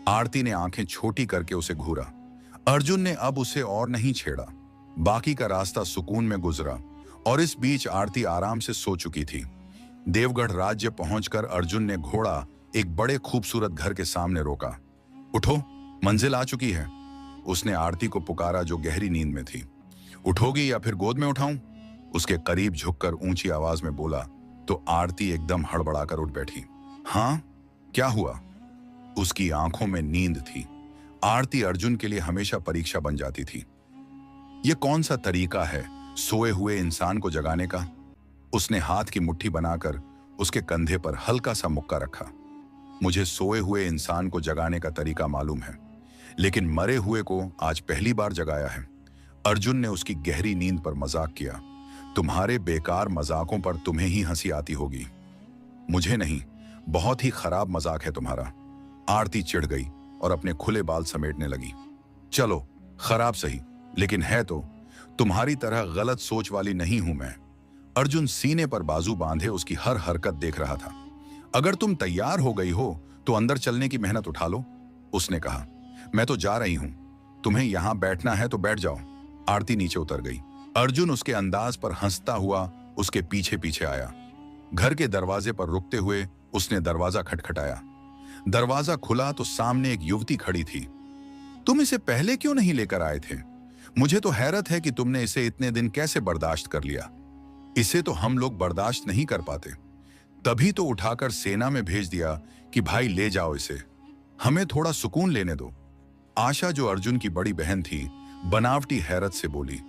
आरती ने आंखें छोटी करके उसे घूरा। अर्जुन ने अब उसे और नहीं छेड़ा। बाकी का रास्ता सुकून में गुजरा और इस बीच आरती आराम से सो चुकी थी। देवगढ़ राज्य पहुंचकर अर्जुन ने घोड़ा एक बड़े खूबसूरत घर के सामने रोका। उठो, मंजिल आ चुकी है, उसने आरती को पुकारा जो गहरी नींद में थी। उठोगी या फिर गोद में उठाऊं? उसके करीब झुककर ऊंची आवाज में बोला तो आरती एकदम हड़बड़ाकर उठ बैठी। हाँ, क्या हुआ? उसकी आंखों में नींद थी। आरती अर्जुन के लिए हमेशा परीक्षा बन जाती थी। यह कौन सा तरीका है सोए हुए इंसान को जगाने का? उसने हाथ की मुट्ठी बनाकर उसके कंधे पर हल्का सा मुक्का रखा। मुझे सोए हुए इंसान को जगाने का तरीका मालूम है, लेकिन मरे हुए को आज पहली बार जगाया है, अर्जुन ने उसकी गहरी नींद पर मजाक किया। तुम्हारे बेकार मजाकों पर तुम्हें ही हंसी आती होगी, मुझे नहीं। बहुत ही खराब मजाक है तुम्हारा, आरती चिढ़ गई और अपने खुले बाल समेटने लगी। चलो, खराब सही, लेकिन है तो तुम्हारी तरह गलत सोच वाली नहीं हूं मैं। अर्जुन सीने पर बाजू बांधे उसकी हर हरकत देख रहा था। अगर तुम तैयार हो गई हो तो अंदर चलने की मेहनत उठा लो, उसने कहा। मैं तो जा रही हूं, तुम्हें यहां बैठना है तो बैठ जाओ, आरती नीचे उतर गई। अर्जुन उसके अंदाज पर हंसता हुआ उसके पीछे पीछे आया। घर के दरवाजे पर रुकते हुए उसने दरवाजा खटखटाया। दरवाजा खुला तो सामने एक युवती खड़ी थी। तुम इसे पहले क्यों नहीं लेकर आए थे? मुझे तो हैरत है कि तुमने इसे इतने दिन कैसे बर्दाश्त कर लिया। इसे तो हम लोग बर्दाश्त नहीं कर पाते, तभी तो उठाकर सेना में भेज दिया कि भाई ले जाओ इसे, हमें थोड़ा सुकून लेने दो। आशा, जो अर्जुन की बड़ी बहन थी, बनावटी हैरत से बोली।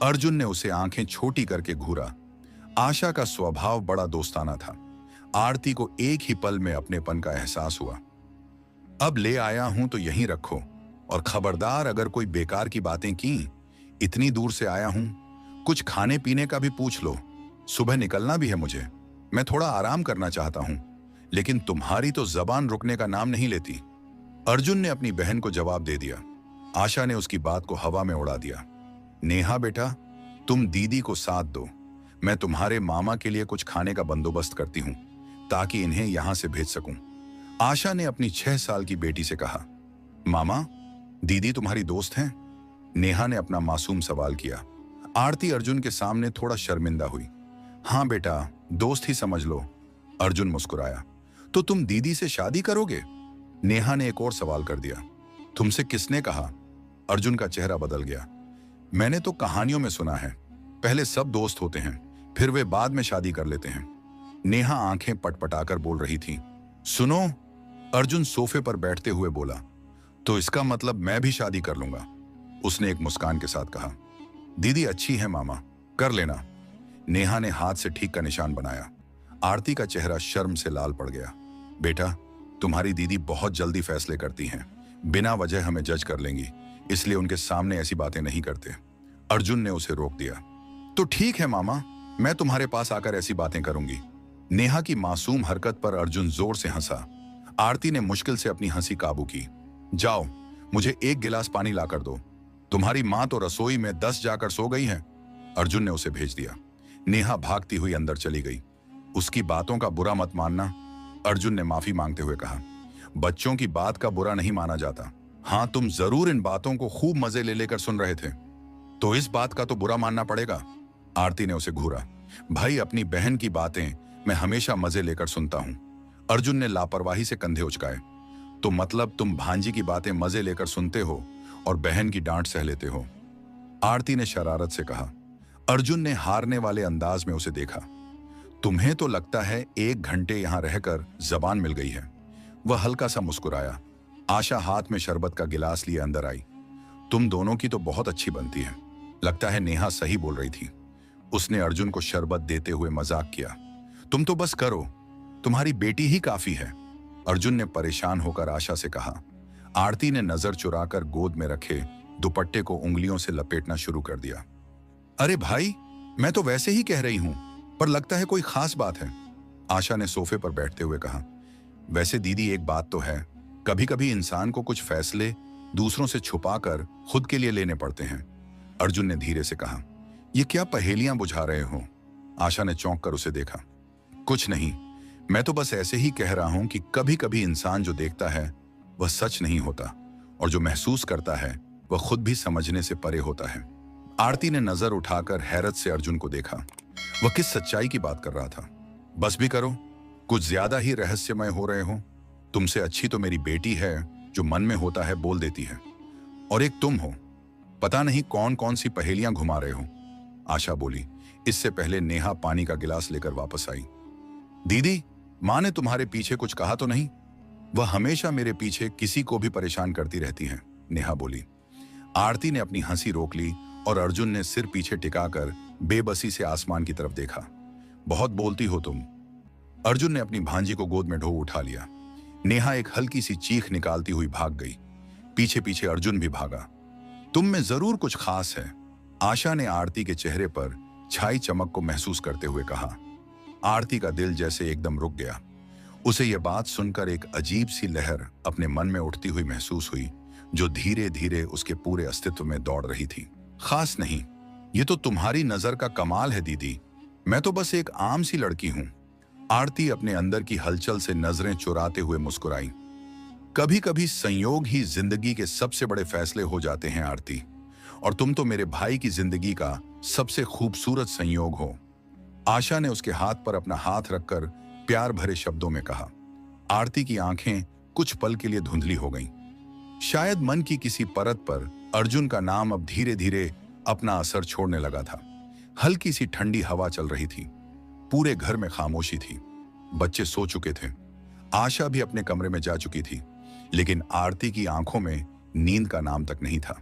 अर्जुन ने उसे आंखें छोटी करके घूरा। आशा का स्वभाव बड़ा दोस्ताना था। आरती को एक ही पल में अपनेपन का एहसास हुआ। अब ले आया हूं तो यहीं रखो, और खबरदार अगर कोई बेकार की बातें की, इतनी दूर से आया हूं, कुछ खाने पीने का भी पूछ लो। सुबह निकलना भी है मुझे, मैं थोड़ा आराम करना चाहता हूं, लेकिन तुम्हारी तो जबान रुकने का नाम नहीं लेती, अर्जुन ने अपनी बहन को जवाब दे दिया। आशा ने उसकी बात को हवा में उड़ा दिया। नेहा बेटा, तुम दीदी को साथ दो, मैं तुम्हारे मामा के लिए कुछ खाने का बंदोबस्त करती हूं ताकि इन्हें यहां से भेज सकूं, आशा ने अपनी 6 साल की बेटी से कहा। मामा, दीदी तुम्हारी दोस्त हैं? नेहा ने अपना मासूम सवाल किया। आरती अर्जुन के सामने थोड़ा शर्मिंदा हुई। हाँ बेटा, दोस्त ही समझ लो, अर्जुन मुस्कुराया। तो तुम दीदी से शादी करोगे? नेहा ने एक और सवाल कर दिया। तुमसे किसने कहा? अर्जुन का चेहरा बदल गया। मैंने तो कहानियों में सुना है, पहले सब दोस्त होते हैं, फिर वे बाद में शादी कर लेते हैं। नेहा आंखें पटपटाकर बोल रही थी। सुनो, अर्जुन सोफे पर बैठते हुए बोला। तो इसका मतलब मैं भी शादी कर लूंगा, उसने एक मुस्कान के साथ कहा। दीदी अच्छी है मामा, कर लेना, नेहा ने हाथ से ठीक का निशान बनाया। आरती का चेहरा शर्म से लाल पड़ गया। बेटा, तुम्हारी दीदी बहुत जल्दी फैसले करती हैं, बिना वजह हमें जज कर लेंगी, इसलिए उनके सामने ऐसी बातें नहीं करते। अर्जुन ने उसे रोक दिया। तो ठीक है मामा, मैं तुम्हारे पास आकर ऐसी बातें करूंगी। नेहा की मासूम हरकत पर अर्जुन जोर से हंसा। आरती ने मुश्किल से अपनी हंसी काबू की। जाओ, मुझे एक गिलास पानी लाकर दो। तुम्हारी मां तो रसोई में 10 जाकर सो गई है। अर्जुन ने उसे भेज दिया। नेहा भागती हुई अंदर चली गई। उसकी बातों का बुरा मत मानना, अर्जुन ने माफी मांगते हुए कहा। बच्चों की बात का बुरा नहीं माना जाता। हाँ, तुम जरूर इन बातों को खूब मजे ले लेकर सुन रहे थे, तो इस बात का तो बुरा मानना पड़ेगा। आरती ने उसे घूरा। भाई, अपनी बहन की बातें मैं हमेशा मजे लेकर सुनता हूं। अर्जुन ने लापरवाही से कंधे उचकाए। तो मतलब तुम भांजी की बातें मजे लेकर सुनते हो और बहन की डांट सह लेते हो? आरती ने शरारत से कहा। अर्जुन ने हारने वाले अंदाज में उसे देखा। तुम्हें तो लगता है 1 घंटे यहां रहकर जबान मिल गई है। वह हल्का सा मुस्कुराया। आशा हाथ में शरबत का गिलास लिए अंदर आई। तुम दोनों की तो बहुत अच्छी बनती है। लगता है नेहा सही बोल रही थी। उसने अर्जुन को शरबत देते हुए मजाक किया। तुम तो बस करो, तुम्हारी बेटी ही काफी है। अर्जुन ने परेशान होकर आशा से कहा। आरती ने नजर चुराकर गोद में रखे दुपट्टे को उंगलियों से लपेटना शुरू कर दिया। अरे भाई, मैं तो वैसे ही कह रही हूं, पर लगता है कोई खास बात है। आशा ने सोफे पर बैठते हुए कहा। वैसे दीदी, एक बात तो है, कभी कभी इंसान को कुछ फैसले दूसरों से छुपाकर खुद के लिए लेने पड़ते हैं। अर्जुन ने धीरे से कहा। ये क्या पहेलियां बुझा रहे हो? आशा ने चौंक कर उसे देखा। कुछ नहीं, मैं तो बस ऐसे ही कह रहा हूं कि कभी कभी इंसान जो देखता है वह सच नहीं होता, और जो महसूस करता है वह खुद भी समझने से परे होता है। आरती ने नजर उठाकर हैरत से अर्जुन को देखा। वह किस सच्चाई की बात कर रहा था? बस भी करो, कुछ ज्यादा ही रहस्यमय हो रहे हो। तुमसे अच्छी तो मेरी बेटी है, जो मन में होता है बोल देती है, और एक तुम हो, पता नहीं कौन कौन सी पहेलियां घुमा रहे हो। आशा बोली। इससे पहले नेहा पानी का गिलास लेकर वापस आई। दीदी, मां ने तुम्हारे पीछे कुछ कहा तो नहीं? वह हमेशा मेरे पीछे किसी को भी परेशान करती रहती है, नेहा बोली। आरती ने अपनी हंसी रोक ली और अर्जुन ने सिर पीछे टिकाकर बेबसी से आसमान की तरफ देखा। बहुत बोलती हो तुम। अर्जुन ने अपनी भांजी को गोद में ढो उठा लिया। नेहा एक हल्की सी चीख निकालती हुई भाग गई। पीछे पीछे अर्जुन भी भागा। तुम में जरूर कुछ खास है, आशा ने आरती के चेहरे पर छाई चमक को महसूस करते हुए कहा। आरती का दिल जैसे एकदम रुक गया। उसे यह बात सुनकर एक अजीब सी लहर अपने मन में उठती हुई महसूस हुई, जो धीरे धीरे उसके पूरे अस्तित्व में दौड़ रही थी। खास नहीं, ये तो तुम्हारी नजर का कमाल है दीदी, मैं तो बस एक आम सी लड़की हूं। आरती अपने अंदर की हलचल से नजरें चुराते हुए मुस्कुराई। कभी कभी संयोग ही जिंदगी के सबसे बड़े फैसले हो जाते हैं आरती, और तुम तो मेरे भाई की जिंदगी का सबसे खूबसूरत संयोग हो। आशा ने उसके हाथ पर अपना हाथ रखकर प्यार भरे शब्दों में कहा। आरती की आंखें कुछ पल के लिए धुंधली हो गईं। शायद मन की किसी परत पर अर्जुन का नाम अब धीरे धीरे अपना असर छोड़ने लगा था। हल्की सी ठंडी हवा चल रही थी। पूरे घर में खामोशी थी। बच्चे सो चुके थे। आशा भी अपने कमरे में जा चुकी थी, लेकिन आरती की आंखों में नींद का नाम तक नहीं था।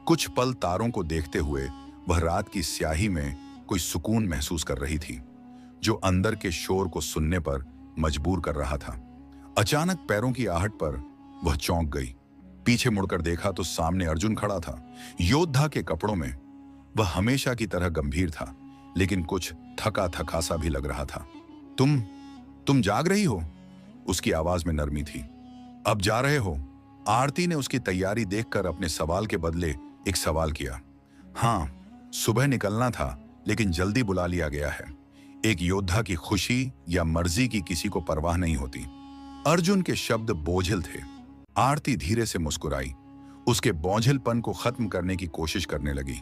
कुछ पल तारों को देखते हुए वह रात की स्याही में कोई सुकून महसूस कर रही थी, जो अंदर के शोर को सुनने पर मजबूर कर रहा था। अचानक पैरों की आहट पर वह चौंक गई। पीछे मुड़कर देखा तो सामने अर्जुन खड़ा था, योद्धा के कपड़ों में। वह हमेशा की तरह गंभीर था, लेकिन कुछ थका थका सा भी लग रहा था। तुम जाग रही हो? उसकी आवाज में नरमी थी। अब जा रहे हो? आरती ने उसकी तैयारी देखकर अपने सवाल के बदले एक सवाल किया। हाँ, सुबह निकलना था, लेकिन जल्दी बुला लिया गया है। एक योद्धा की खुशी या मर्जी की किसी को परवाह नहीं होती। अर्जुन के शब्द बोझिल थे। आरती धीरे से मुस्कुराई। उसके बोझिलपन को खत्म करने की कोशिश करने लगी,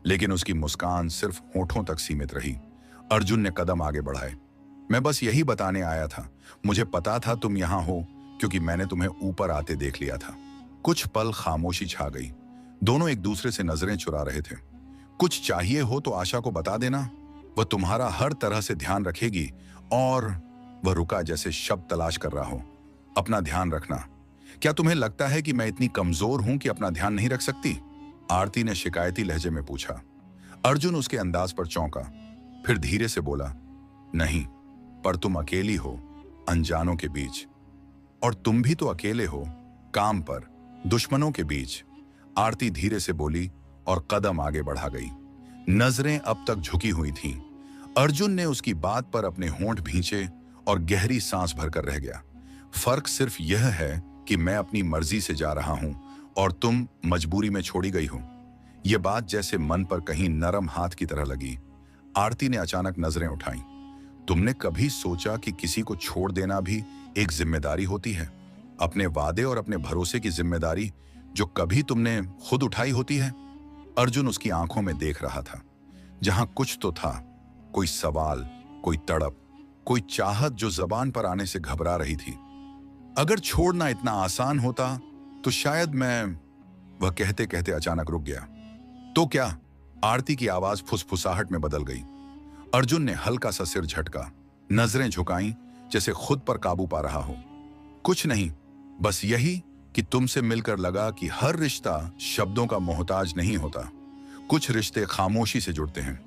लेकिन उसकी मुस्कान सिर्फ होठों तक सीमित रही। अर्जुन ने कदम आगे बढ़ाए। मैं बस यही बताने आया था। मुझे पता था तुम यहां हो, क्योंकि मैंने तुम्हें ऊपर आते देख लिया था। कुछ पल खामोशी छा गई। दोनों एक दूसरे से नजरें चुरा रहे थे। कुछ चाहिए हो तो आशा को बता देना, वह तुम्हारा हर तरह से ध्यान रखेगी। और वह रुका, जैसे शब्द तलाश कर रहा हो। अपना ध्यान रखना। क्या तुम्हें लगता है कि मैं इतनी कमजोर हूं कि अपना ध्यान नहीं रख सकती? आरती ने शिकायती लहजे में पूछा। अर्जुन उसके अंदाज पर चौंका। फिर धीरे से बोला, नहीं, पर तुम अकेली हो, अनजानों के बीच। और तुम भी तो अकेले हो, काम पर, दुश्मनों के बीच। आरती धीरे से बोली और कदम आगे बढ़ा गई। नजरें अब तक झुकी हुई थीं। अर्जुन ने उसकी बात पर अपने होंठ भींचे और गहरी सांस भरकर रह गया। फर्क सिर्फ यह है कि मैं अपनी मर्जी से जा रहा हूं और तुम मजबूरी में छोड़ी गई हो। यह बात जैसे मन पर कहीं नरम हाथ की तरह लगी। आरती ने अचानक नजरें उठाईं। तुमने कभी सोचा कि किसी को छोड़ देना भी एक जिम्मेदारी होती है? अपने वादे और अपने भरोसे की जिम्मेदारी जो कभी तुमने खुद उठाई होती है? अर्जुन उसकी आंखों में देख रहा था। जहां कुछ तो था, कोई सवाल, कोई तड़प, कोई चाहत जो जबान पर आने से घबरा रही थी। अगर छोड़ना इतना आसान होता तो शायद मैं, वह कहते कहते अचानक रुक गया। तो क्या? आरती की आवाज फुसफुसाहट में बदल गई। अर्जुन ने हल्का सा सिर झटका, नजरें झुकाईं जैसे खुद पर काबू पा रहा हो। कुछ नहीं, बस यही कि तुमसे मिलकर लगा कि हर रिश्ता शब्दों का मोहताज नहीं होता। कुछ रिश्ते खामोशी से जुड़ते हैं।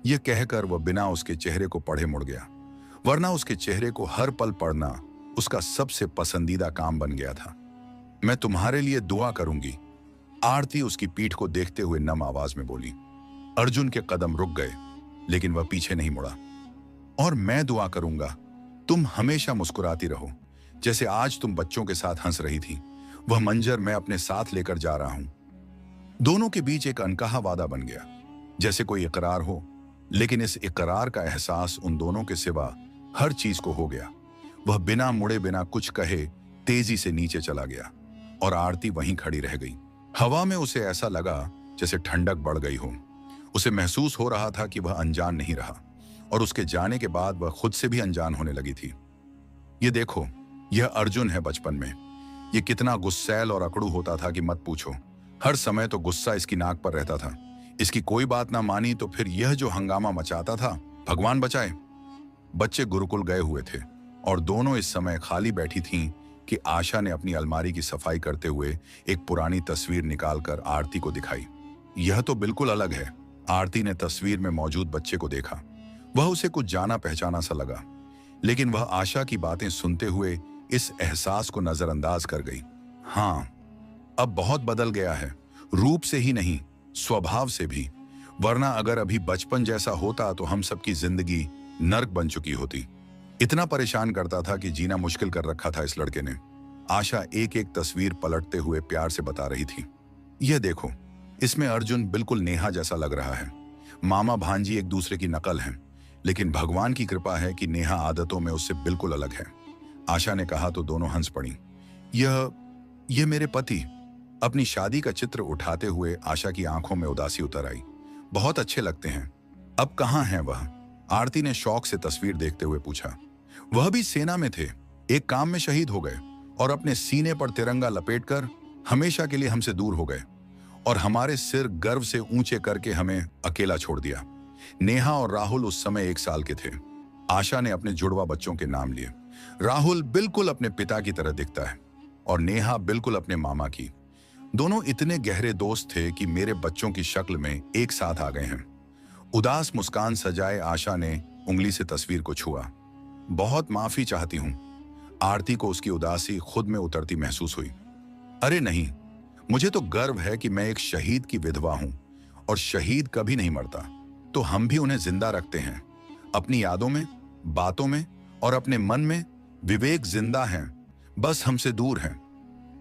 यह कहकर वह बिना उसके चेहरे को पढ़े मुड़ गया, वरना उसके चेहरे को हर पल पढ़ना उसका सबसे पसंदीदा काम बन गया था। मैं तुम्हारे लिए दुआ करूंगी, आरती उसकी पीठ को देखते हुए नम आवाज में बोली। अर्जुन के कदम रुक गए, लेकिन वह पीछे नहीं मुड़ा। और मैं दुआ करूंगा तुम हमेशा मुस्कुराती रहो, जैसे आज तुम बच्चों के साथ हंस रही थी। वह मंजर मैं अपने साथ लेकर जा रहा हूं। दोनों के बीच एक अनकहा वादा बन गया, जैसे कोई इकरार हो, लेकिन इस इकरार का एहसास उन दोनों के सिवा हर चीज को हो गया। वह बिना मुड़े, बिना कुछ कहे तेजी से नीचे चला गया और आरती वहीं खड़ी रह गई। हवा में उसे ऐसा लगा जैसे ठंडक बढ़ गई हो। उसे महसूस हो रहा था कि वह अनजान नहीं रहा, और उसके जाने के बाद वह खुद से भी अनजान होने लगी थी। ये देखो, यह अर्जुन है बचपन में। ये कितना गुस्सैल और अकड़ू होता था कि मत पूछो। हर समय तो गुस्सा इसकी नाक पर रहता था। इसकी कोई बात ना मानी तो फिर यह जो हंगामा मचाता था, भगवान बचाए। बच्चे गुरुकुल गए हुए थे और दोनों इस समय खाली बैठी थीं कि आशा ने अपनी अलमारी की सफाई करते हुए एक पुरानी तस्वीर निकालकर आरती को दिखाई। यह तो बिल्कुल अलग है। आरती ने तस्वीर में मौजूद बच्चे को देखा। वह उसे कुछ जाना पहचाना सा लगा, लेकिन वह आशा की बातें सुनते हुए इस एहसास को नजरअंदाज कर गई। हाँ, अब बहुत बदल गया है, रूप से ही नहीं, स्वभाव से भी। वरना अगर अभी बचपन जैसा होता तो हम सबकी जिंदगी नर्क बन चुकी होती। इतना परेशान करता था कि जीना मुश्किल कर रखा था इस लड़के ने। आशा एक एक तस्वीर पलटते हुए प्यार से बता रही थी। यह देखो, इसमें अर्जुन बिल्कुल नेहा जैसा लग रहा है। मामा भांजी एक दूसरे की नकल हैं, लेकिन भगवान की कृपा है कि नेहा आदतों में उससे बिल्कुल अलग है। आशा ने कहा तो दोनों हंस पड़ी। यह मेरे पति। अपनी शादी का चित्र उठाते हुए आशा की आंखों में उदासी उतर आई। बहुत अच्छे लगते हैं। अब कहाँ हैं वह? आरती ने शौक से तस्वीर देखते हुए पूछा। वह भी सेना में थे, एक काम में शहीद हो गए और अपने सीने पर तिरंगा लपेटकर हमेशा के लिए हमसे दूर हो गए, और हमारे सिर गर्व से ऊंचे करके हमें अकेला छोड़ दिया। नेहा और राहुल उस समय 1 साल के थे। आशा ने अपने जुड़वा बच्चों के नाम लिए। राहुल बिल्कुल अपने पिता की तरह दिखता है और नेहा बिल्कुल अपने मामा की। दोनों इतने गहरे दोस्त थे कि मेरे बच्चों की शक्ल में एक साथ आ गए हैं। उदास मुस्कान सजाए आशा ने उंगली से तस्वीर को छुआ। बहुत माफी चाहती हूं। आरती को उसकी उदासी खुद में उतरती महसूस हुई। अरे नहीं, मुझे तो गर्व है कि मैं एक शहीद की विधवा हूं, और शहीद कभी नहीं मरता, तो हम भी उन्हें जिंदा रखते हैं। अपनी यादों में, बातों में और अपने मन में विवेक जिंदा हैं, बस हमसे दूर हैं।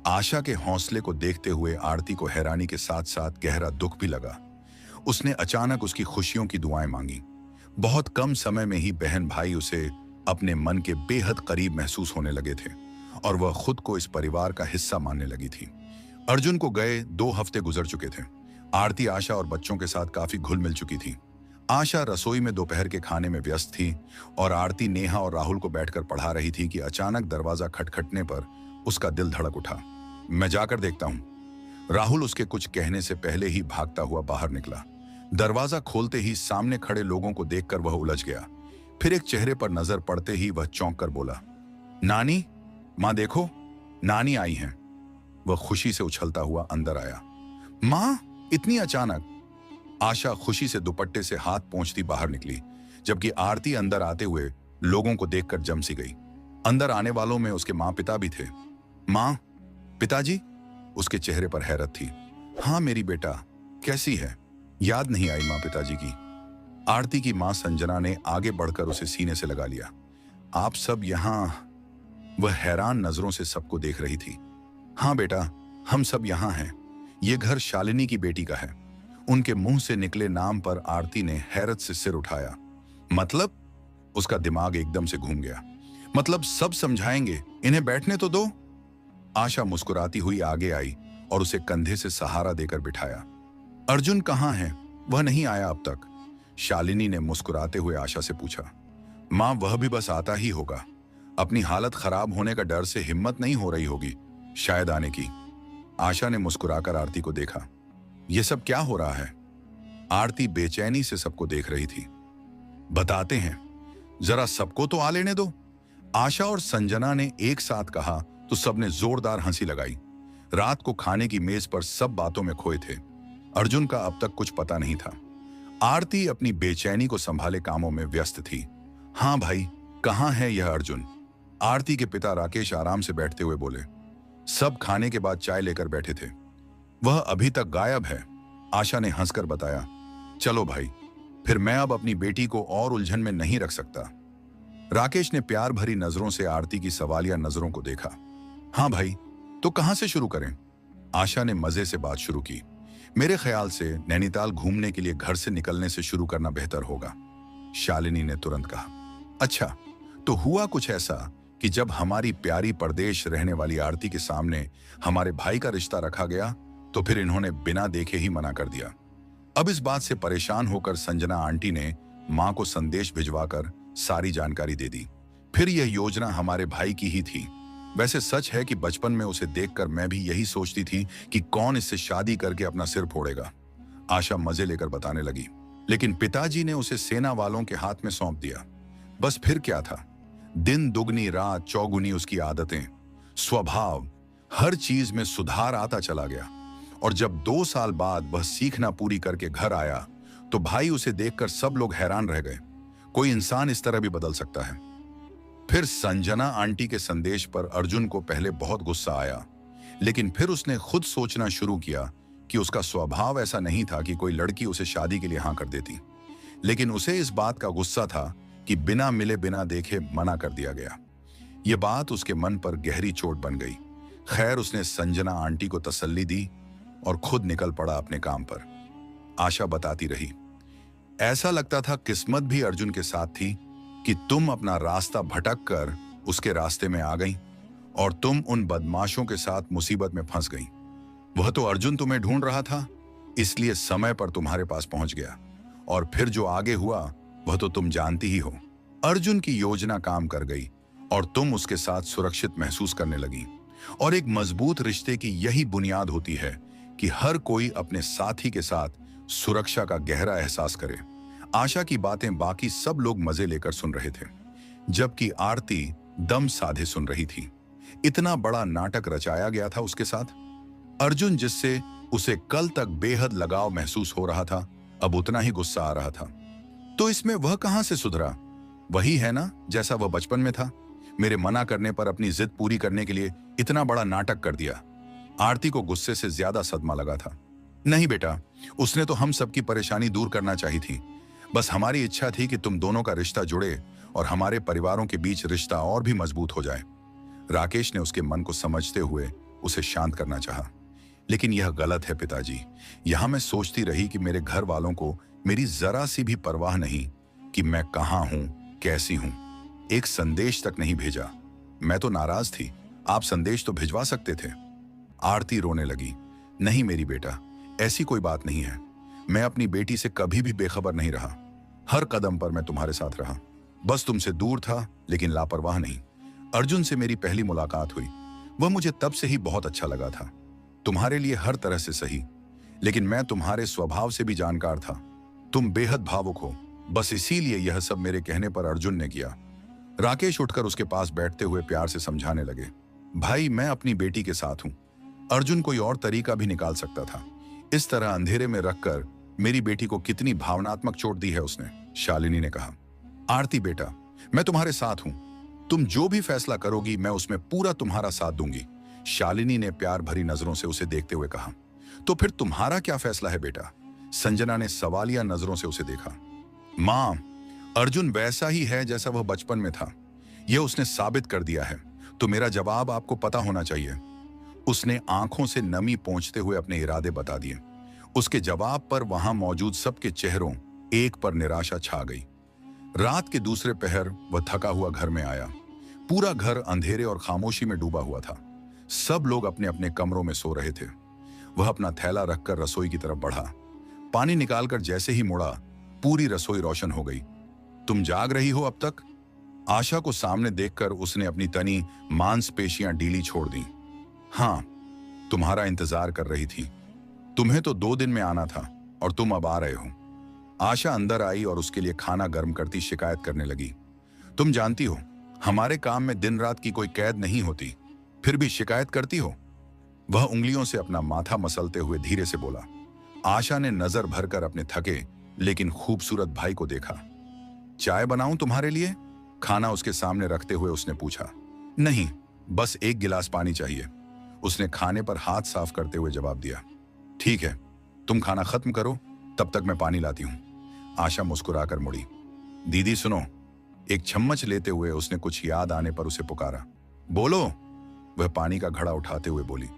आशा के हौसले को देखते हुए आरती को हैरानी के साथ साथ गहरा दुख भी लगा। उसने अचानक उसकी खुशियों की दुआएं मांगी। बहुत कम समय में ही बहन भाई उसे अपने मन के बेहद करीब महसूस होने लगे थे, और वह खुद को इस परिवार का हिस्सा मानने लगी थी। अर्जुन को गए 2 हफ्ते गुजर चुके थे। आरती आशा और बच्चों के साथ काफी घुल मिल चुकी थी। आशा रसोई में दोपहर के खाने में व्यस्त थी और आरती नेहा और राहुल को बैठकर पढ़ा रही थी कि अचानक दरवाजा खटखटने पर उसका दिल धड़क उठा। मैं जाकर देखता हूं। राहुल उसके कुछ कहने से पहले ही भागता हुआ बाहर निकला। दरवाजा खोलते ही सामने खड़े लोगों को देखकर वह उलझ गया। फिर एक चेहरे पर नजर पड़ते ही वह चौंक कर बोला, नानी, मां देखो, नानी आई हैं। वह खुशी से उछलता हुआ अंदर आया। मां, इतनी अचानक? आशा खुशी से दुपट्टे से हाथ पोंछती बाहर निकली। जबकि आरती अंदर आते हुए लोगों को देखकर जम सी गई। अंदर आने वालों में उसके माँ पिता भी थे। माँ, पिताजी? उसके चेहरे पर हैरत थी। हाँ मेरी बेटा, कैसी है? याद नहीं आई माँ पिताजी की? आरती की माँ संजना ने आगे बढ़कर उसे सीने से लगा लिया। आप सब यहाँ? वह हैरान नजरों से सबको देख रही थी। हाँ बेटा, हम सब यहाँ हैं। ये घर शालिनी की बेटी का है। उनके मुंह से निकले नाम पर आरती ने हैरत से सिर उठाया। मतलब? उसका दिमाग एकदम से घूम गया। मतलब सब समझाएंगे, इन्हें बैठने तो दो। आशा मुस्कुराती हुई आगे आई और उसे कंधे से सहारा देकर बिठाया। अर्जुन कहाँ है? वह नहीं आया अब तक? शालिनी ने मुस्कुराते हुए आशा से पूछा। मां, वह भी बस आता ही होगा। अपनी हालत खराब होने का डर से हिम्मत नहीं हो रही होगी शायद आने की। आशा ने मुस्कुराकर आरती को देखा। यह सब क्या हो रहा है? आरती बेचैनी से सबको देख रही थी। बताते हैं, जरा सबको तो आ लेने दो। आशा और संजना ने एक साथ कहा तो सबने जोरदार हंसी लगाई। रात को खाने की मेज पर सब बातों में खोए थे। अर्जुन का अब तक कुछ पता नहीं था। आरती अपनी बेचैनी को संभाले कामों में व्यस्त थी। हाँ भाई, कहाँ है यह अर्जुन? आरती के पिता राकेश आराम से बैठते हुए बोले। सब खाने के बाद चाय लेकर बैठे थे। वह अभी तक गायब है, आशा ने हंसकर बताया। चलो भाई, फिर मैं अब अपनी बेटी को और उलझन में नहीं रख सकता। राकेश ने प्यार भरी नजरों से आरती की सवालिया नजरों को देखा। हाँ भाई, तो कहां से शुरू करें? आशा ने मजे से बात शुरू की। मेरे ख्याल से नैनीताल घूमने के लिए घर से निकलने से शुरू करना बेहतर होगा। शालिनी ने तुरंत कहा। अच्छा, तो हुआ कुछ ऐसा कि जब हमारी प्यारी परदेश रहने वाली आरती के सामने हमारे भाई का रिश्ता रखा गया तो फिर इन्होंने बिना देखे ही मना कर दिया। अब इस बात से परेशान होकर संजना आंटी ने मां को संदेश भिजवाकर सारी जानकारी दे दी। फिर यह योजना हमारे भाई की ही थी। वैसे सच है कि बचपन में उसे देखकर मैं भी यही सोचती थी कि कौन इससे शादी करके अपना सिर फोड़ेगा। आशा मजे लेकर बताने लगी। लेकिन पिताजी ने उसे सेना वालों के हाथ में सौंप दिया। बस फिर क्या था, दिन दुगनी रात चौगुनी उसकी आदतें, स्वभाव, हर चीज में सुधार आता चला गया। और जब 2 साल बाद वह सीखना पूरी करके घर आया तो भाई उसे देखकर सब लोग हैरान रह गए। कोई इंसान इस तरह भी बदल सकता है। फिर संजना आंटी के संदेश पर अर्जुन को पहले बहुत गुस्सा आया, लेकिन फिर उसने खुद सोचना शुरू किया कि उसका स्वभाव ऐसा नहीं था कि कोई लड़की उसे शादी के लिए हाँ कर देती। लेकिन उसे इस बात का गुस्सा था कि बिना मिले बिना देखे मना कर दिया गया। यह बात उसके मन पर गहरी चोट बन गई। खैर, उसने संजना आंटी को तसल्ली दी और खुद निकल पड़ा अपने काम पर। आशा बताती रही, ऐसा लगता था किस्मत भी अर्जुन के साथ थी कि तुम अपना रास्ता भटक कर उसके रास्ते में आ गई और तुम उन बदमाशों के साथ मुसीबत में फंस गई। वह तो अर्जुन तुम्हें ढूंढ रहा था, इसलिए समय पर तुम्हारे पास पहुंच गया। और फिर जो आगे हुआ वह तो तुम जानती ही हो। अर्जुन की योजना काम कर गई और तुम उसके साथ सुरक्षित महसूस करने लगी। और एक मजबूत रिश्ते की यही बुनियाद होती है कि हर कोई अपने साथी के साथ सुरक्षा का गहरा एहसास करे। आशा की बातें बाकी सब लोग मजे लेकर सुन रहे थे, जबकि आरती दम साधे सुन रही थी। इतना बड़ा नाटक रचाया गया था उसके साथ। अर्जुन, जिससे उसे कल तक बेहद लगाव महसूस हो रहा था, अब उतना ही गुस्सा आ रहा था। तो इसमें वह कहां से सुधरा? वही है ना जैसा वह बचपन में था। मेरे मना करने पर अपनी जिद पूरी करने के लिए इतना बड़ा नाटक कर दिया। आरती को गुस्से से ज्यादा सदमा लगा था। नहीं बेटा, उसने तो हम सबकी परेशानी दूर करना चाहिए थी। बस हमारी इच्छा थी कि तुम दोनों का रिश्ता जुड़े और हमारे परिवारों के बीच रिश्ता और भी मजबूत हो जाए। राकेश ने उसके मन को समझते हुए उसे शांत करना चाहा। लेकिन यह गलत है पिताजी। यहां मैं सोचती रही कि मेरे घर वालों को मेरी जरा सी भी परवाह नहीं कि मैं कहां हूं, कैसी हूं। एक संदेश तक नहीं भेजा। मैं तो नाराज थी। आप संदेश तो भिजवा सकते थे। आरती रोने लगी। नहीं मेरी बेटा, ऐसी कोई बात नहीं है। मैं अपनी बेटी से कभी भी बेखबर नहीं रहा। हर कदम पर मैं तुम्हारे साथ रहा। बस तुमसे दूर था, लेकिन लापरवाह नहीं। अर्जुन से मेरी पहली मुलाकात हुई, वह मुझे तब से ही बहुत अच्छा लगा था। तुम्हारे लिए हर तरह से सही, लेकिन मैं तुम्हारे स्वभाव से भी जानकार था। तुम बेहद भावुक हो। बस इसीलिए यह सब मेरे कहने पर अर्जुन ने किया। राकेश उठकर उसके पास बैठते हुए प्यार से समझाने लगे। भाई, मैं अपनी बेटी के साथ हूं। अर्जुन कोई और तरीका भी निकाल सकता था। इस तरह अंधेरे में रखकर मेरी बेटी को कितनी भावनात्मक चोट दी है उसने। शालिनी ने कहा। आरती बेटा, मैं तुम्हारे साथ हूं। तुम जो भी फैसला करोगी मैं उसमें पूरा तुम्हारा साथ दूंगी, शालिनी ने प्यार भरी नजरों से उसे देखते हुए कहा। तो फिर तुम्हारा क्या फैसला है बेटा? संजना ने सवालिया नजरों से उसे देखा। मां, अर्जुन वैसा ही है जैसा वह बचपन में था, यह उसने साबित कर दिया है, तो मेरा जवाब आपको पता होना चाहिए। उसने आंखों से नमी पोंछते हुए अपने इरादे बता दिए। उसके जवाब पर वहां मौजूद सबके चेहरों एक पर निराशा छा गई। रात के दूसरे पहर वह थका हुआ घर में आया। पूरा घर अंधेरे और खामोशी में डूबा हुआ था। सब लोग अपने अपने कमरों में सो रहे थे। वह अपना थैला रखकर रसोई की तरफ बढ़ा। पानी निकालकर जैसे ही मुड़ा, पूरी रसोई रोशन हो गई। तुम जाग रही हो अब तक? आशा को सामने देखकर उसने अपनी तनी मांसपेशियां ढीली छोड़ दी। हाँ, तुम्हारा इंतजार कर रही थी। तुम्हें तो 2 दिन में आना था और तुम अब आ रहे हो। आशा अंदर आई और उसके लिए खाना गर्म करती शिकायत करने लगी। तुम जानती हो, हमारे काम में दिन रात की कोई कैद नहीं होती, फिर भी शिकायत करती हो। वह उंगलियों से अपना माथा मसलते हुए धीरे से बोला। आशा ने नजर भरकर अपने थके लेकिन खूबसूरत भाई को देखा। चाय बनाऊं तुम्हारे लिए? खाना उसके सामने रखते हुए उसने पूछा। नहीं, बस 1 गिलास पानी चाहिए, उसने खाने पर हाथ साफ करते हुए जवाब दिया। ठीक है, तुम खाना खत्म करो, तब तक मैं पानी लाती हूं। आशा मुस्कुराकर मुड़ी। दीदी सुनो, एक चम्मच लेते हुए उसने कुछ याद आने पर उसे पुकारा। बोलो, वह पानी का घड़ा उठाते हुए बोली।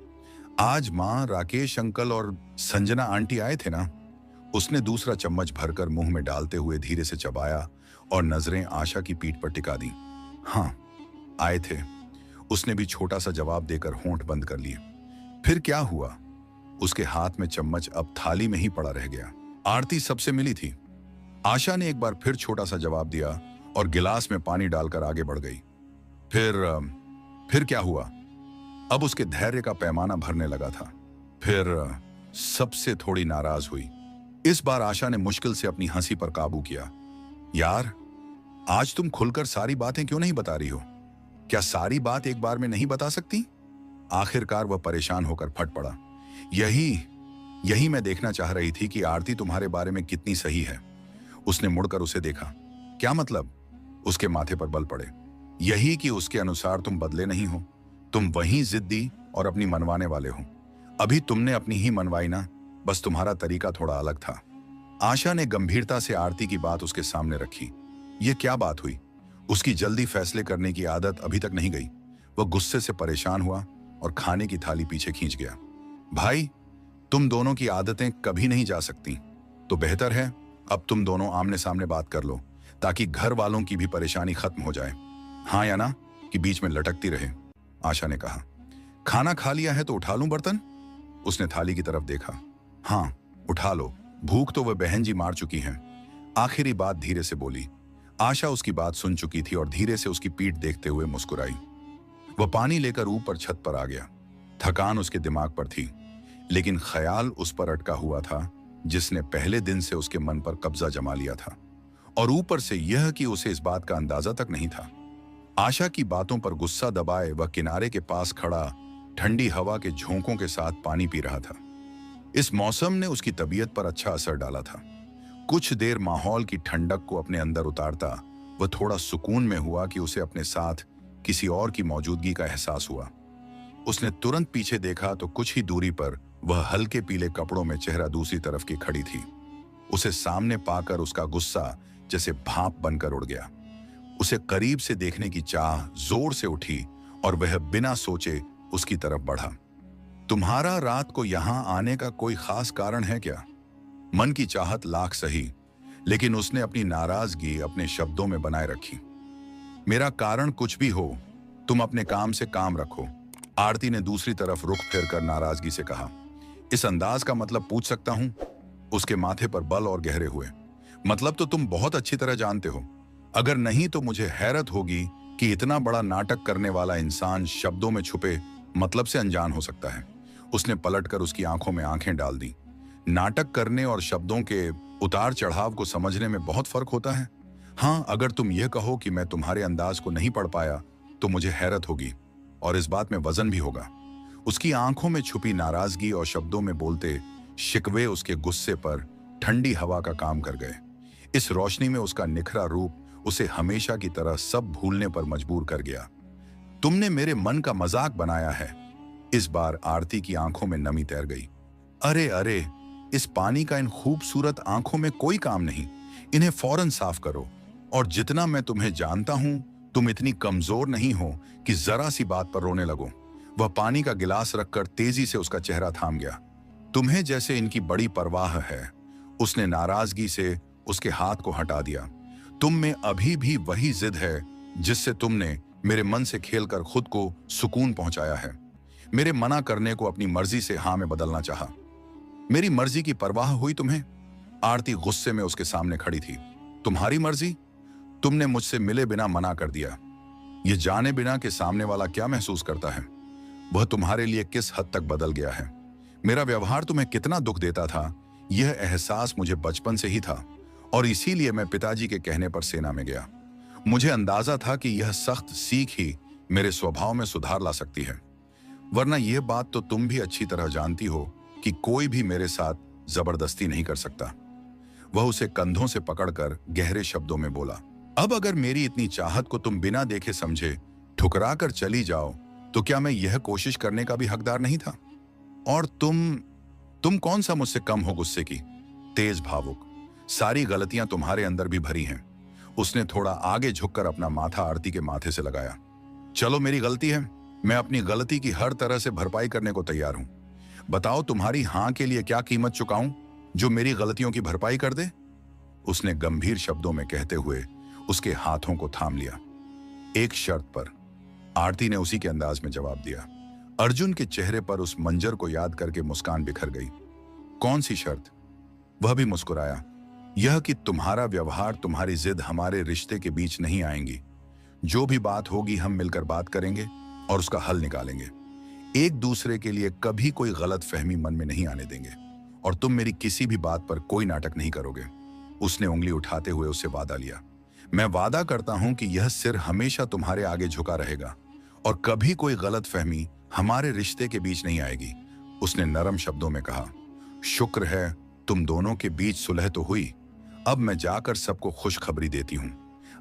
आज मां, राकेश अंकल और संजना आंटी आए थे ना? उसने दूसरा चम्मच भरकर मुंह में डालते हुए धीरे से चबाया और नजरें आशा की पीठ पर टिका दी। हाँ, आए थे, उसने भी छोटा सा जवाब देकर होंठ बंद कर लिए। फिर क्या हुआ? उसके हाथ में चम्मच अब थाली में ही पड़ा रह गया। आरती सबसे मिली थी। आशा ने एक बार फिर छोटा सा जवाब दिया और गिलास में पानी डालकर आगे बढ़ गई। फिर क्या हुआ? अब उसके धैर्य का पैमाना भरने लगा था। फिर सबसे थोड़ी नाराज हुई। इस बार आशा ने मुश्किल से अपनी हंसी पर काबू किया। यार, आज तुम खुलकर सारी बातें क्यों नहीं बता रही हो? क्या सारी बात एक बार में नहीं बता सकती? आखिरकार वह परेशान होकर फट पड़ा। यही मैं देखना चाह रही थी कि आरती तुम्हारे बारे में कितनी सही है। उसने मुड़कर उसे देखा। क्या मतलब? उसके माथे पर बल पड़े। यही कि उसके अनुसार तुम बदले नहीं हो, तुम वहीं जिद्दी और अपनी मनवाने वाले हो। अभी तुमने अपनी ही मनवाई ना, बस तुम्हारा तरीका थोड़ा अलग था। आशा ने गंभीरता से आरती की बात उसके सामने रखी। यह क्या बात हुई? उसकी जल्दी फैसले करने की आदत अभी तक नहीं गई। वह गुस्से से परेशान हुआ और खाने की थाली पीछे खींच गया। भाई, तुम दोनों की आदतें कभी नहीं जा सकती, तो बेहतर है अब तुम दोनों आमने सामने बात कर लो, ताकि घर वालों की भी परेशानी खत्म हो जाए। हाँ या ना कि बीच में लटकती रहे? आशा ने कहा। खाना खा लिया है तो उठा लूं बर्तन? उसने थाली की तरफ देखा। हाँ, उठा लो, भूख तो वह बहन जी मार चुकी हैं। आखिरी बात धीरे से बोली। आशा उसकी बात सुन चुकी थी और धीरे से उसकी पीठ देखते हुए मुस्कुराई। वह पानी लेकर ऊपर छत पर आ गया। थकान उसके दिमाग पर थी, लेकिन ख्याल उस पर अटका हुआ था जिसने पहले दिन से उसके मन पर कब्जा जमा लिया था, और ऊपर से यह कि उसे इस बात का अंदाजा तक नहीं था। आशा की बातों पर गुस्सा दबाए वह किनारे के पास खड़ा ठंडी हवा के झोंकों के साथ पानी पी रहा था। इस मौसम ने उसकी तबीयत पर अच्छा असर डाला था। कुछ देर माहौल की ठंडक को अपने अंदर उतारता वह थोड़ा सुकून में हुआ कि उसे अपने साथ किसी और की मौजूदगी का एहसास हुआ। उसने तुरंत पीछे देखा तो कुछ ही दूरी पर वह हल्के पीले कपड़ों में चेहरा दूसरी तरफ की खड़ी थी। उसे सामने पाकर उसका गुस्सा जैसे भाप बनकर उड़ गया। उसे करीब से देखने की चाह जोर से उठी और वह बिना सोचे उसकी तरफ बढ़ा। तुम्हारा रात को यहां आने का कोई खास कारण है क्या? मन की चाहत लाख सही, लेकिन उसने अपनी नाराजगी अपने शब्दों में बनाए रखी। मेरा कारण कुछ भी हो, तुम अपने काम से काम रखो, आरती ने दूसरी तरफ रुख फेरकर नाराजगी से कहा। इस अंदाज का मतलब पूछ सकता हूं? उसके माथे पर बल और गहरे हुए। मतलब तो तुम बहुत अच्छी तरह जानते हो। अगर नहीं तो मुझे हैरत होगी कि इतना बड़ा नाटक करने वाला इंसान शब्दों में छुपे मतलब से अनजान हो सकता है। उसने पलटकर उसकी आंखों में आंखें डाल दी। नाटक करने और शब्दों के उतार चढ़ाव को समझने में बहुत फर्क होता है। हाँ, अगर तुम यह कहो कि मैं तुम्हारे अंदाज को नहीं पढ़ पाया तो मुझे हैरत होगी और इस बात में वजन भी होगा। उसकी आंखों में छुपी नाराजगी और शब्दों में बोलते शिकवे उसके गुस्से पर ठंडी हवा का काम कर गए। इस रोशनी में उसका निखरा रूप उसे हमेशा की तरह सब भूलने पर मजबूर कर गया। तुमने मेरे मन का मजाक बनाया है। इस बार आरती की आंखों में नमी तैर गई। अरे अरे, इस पानी का इन खूबसूरत आंखों में कोई काम नहीं। इन्हें फौरन साफ करो। और जितना मैं तुम्हें जानता हूं, तुम इतनी कमजोर नहीं हो कि जरा सी बात पर रोने लगो। वह पानी का गिलास रखकर तेजी से उसका चेहरा थाम गया। तुम्हें जैसे इनकी बड़ी परवाह है। उसने नाराजगी से उसके हाथ को हटा दिया। तुम में अभी भी वही जिद है जिससे तुमने मेरे मन से खेलकर खुद को सुकून पहुंचाया है। मेरे मना करने को अपनी मर्जी से हाँ में बदलना चाहा। मेरी मर्जी की परवाह हुई तुम्हें? आरती गुस्से में उसके सामने खड़ी थी। तुम्हारी मर्जी? तुमने मुझसे मिले बिना मना कर दिया। यह जाने बिना कि सामने वाला क्या महसूस करता है, वह तुम्हारे लिए किस हद तक बदल गया है। मेरा व्यवहार तुम्हें कितना दुख देता था, यह एहसास मुझे बचपन से ही था, और इसीलिए मैं पिताजी के कहने पर सेना में गया। मुझे अंदाजा था कि यह सख्त सीख ही मेरे स्वभाव में सुधार ला सकती है, वरना यह बात तो तुम भी अच्छी तरह जानती हो कि कोई भी मेरे साथ जबरदस्ती नहीं कर सकता। वह उसे कंधों से पकड़कर गहरे शब्दों में बोला, अब अगर मेरी इतनी चाहत को तुम बिना देखे समझे ठुकरा कर चली जाओ, तो क्या मैं यह कोशिश करने का भी हकदार नहीं था? और तुम कौन सा मुझसे कम हो गुस्से की, तेज भावुक? सारी गलतियां तुम्हारे अंदर भी भरी हैं। उसने थोड़ा आगे झुककर अपना माथा आरती के माथे से लगाया। चलो, मेरी गलती है, मैं अपनी गलती की हर तरह से भरपाई करने को तैयार हूं। बताओ, तुम्हारी हां के लिए क्या कीमत चुकाऊं जो मेरी गलतियों की भरपाई कर दे? उसने गंभीर शब्दों में कहते हुए उसके हाथों को थाम लिया। एक शर्त पर, आरती ने उसी के अंदाज में जवाब दिया। अर्जुन के चेहरे पर उस मंजर को याद करके मुस्कान बिखर गई। कौन सी शर्त? वह भी मुस्कुराया। यह कि तुम्हारा व्यवहार, तुम्हारी जिद हमारे रिश्ते के बीच नहीं आएंगी। जो भी बात होगी हम मिलकर बात करेंगे और उसका हल निकालेंगे। एक दूसरे के लिए कभी कोई गलत फहमी मन में नहीं आने देंगे, और तुम मेरी किसी भी बात पर कोई नाटक नहीं करोगे। उसने उंगली उठाते हुए उससे वादा लिया। मैं वादा करता हूं कि यह सिर हमेशा तुम्हारे आगे झुका रहेगा और कभी कोई गलत फहमी हमारे रिश्ते के बीच नहीं आएगी। उसने नरम शब्दों में कहा। शुक्र है तुम दोनों के बीच सुलह तो हुई। अब मैं जाकर सबको खुशखबरी देती हूं।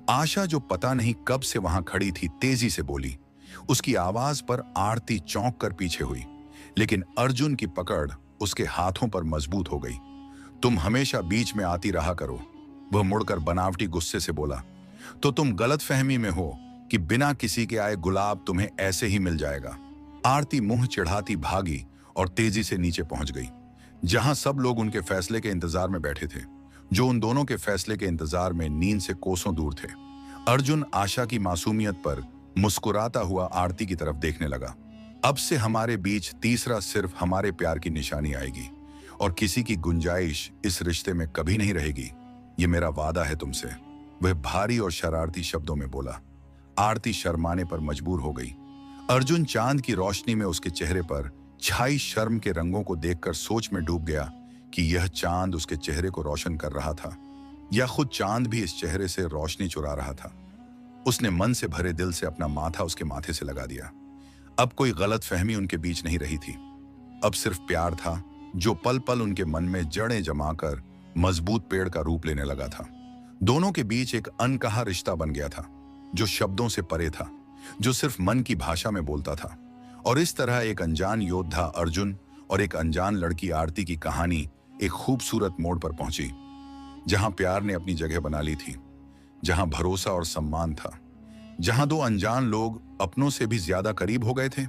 आशा, जो पता नहीं कब से वहां खड़ी थी, तेजी से बोली। उसकी आवाज पर आरती चौंक कर पीछे हुई, लेकिन अर्जुन की पकड़ उसके हाथों पर मजबूत हो गई। तुम हमेशा बीच में आती रहा करो, वह मुड़कर बनावटी गुस्से से बोला। तो तुम गलतफहमी में हो कि बिना किसी के आए गुलाब तुम्हें ऐसे ही मिल जाएगा। आरती मुंह चिढ़ाती भागी और तेजी से नीचे पहुंच गई, जहां सब लोग उनके फैसले के इंतजार में बैठे थे, जो उन दोनों के फैसले के इंतजार में नींद से कोसों दूर थे। अर्जुन आशा की मासूमियत पर मुस्कुराता हुआ आरती की तरफ देखने लगा। अब से हमारे बीच तीसरा सिर्फ हमारे प्यार की निशानी आएगी, और किसी की गुंजाइश इस रिश्ते में कभी नहीं रहेगी। ये मेरा वादा है तुमसे, वह भारी और शरारती शब्दों में बोला। आरती शर्माने पर मजबूर हो गई। अर्जुन चांद की रोशनी में उसके चेहरे पर छाई शर्म के रंगों को देखकर सोच में डूब गया कि यह चांद उसके चेहरे को रोशन कर रहा था, या खुद चांद भी इस चेहरे से रोशनी चुरा रहा था। उसने मन से भरे दिल से अपना माथा उसके माथे से लगा दिया। अब कोई गलत फहमी उनके बीच नहीं रही थी। अब सिर्फ प्यार था, जो पल पल उनके मन में जड़ें जमाकर मजबूत पेड़ का रूप लेने लगा था। दोनों के बीच एक अनकहा रिश्ता बन गया था, जो शब्दों से परे था, जो सिर्फ मन की भाषा में बोलता था। और इस तरह एक अनजान योद्धा अर्जुन और एक अनजान लड़की आरती की कहानी एक खूबसूरत मोड़ पर पहुंची, जहां प्यार ने अपनी जगह बना ली थी, जहां भरोसा और सम्मान था, जहां दो अनजान लोग अपनों से भी ज्यादा करीब हो गए थे।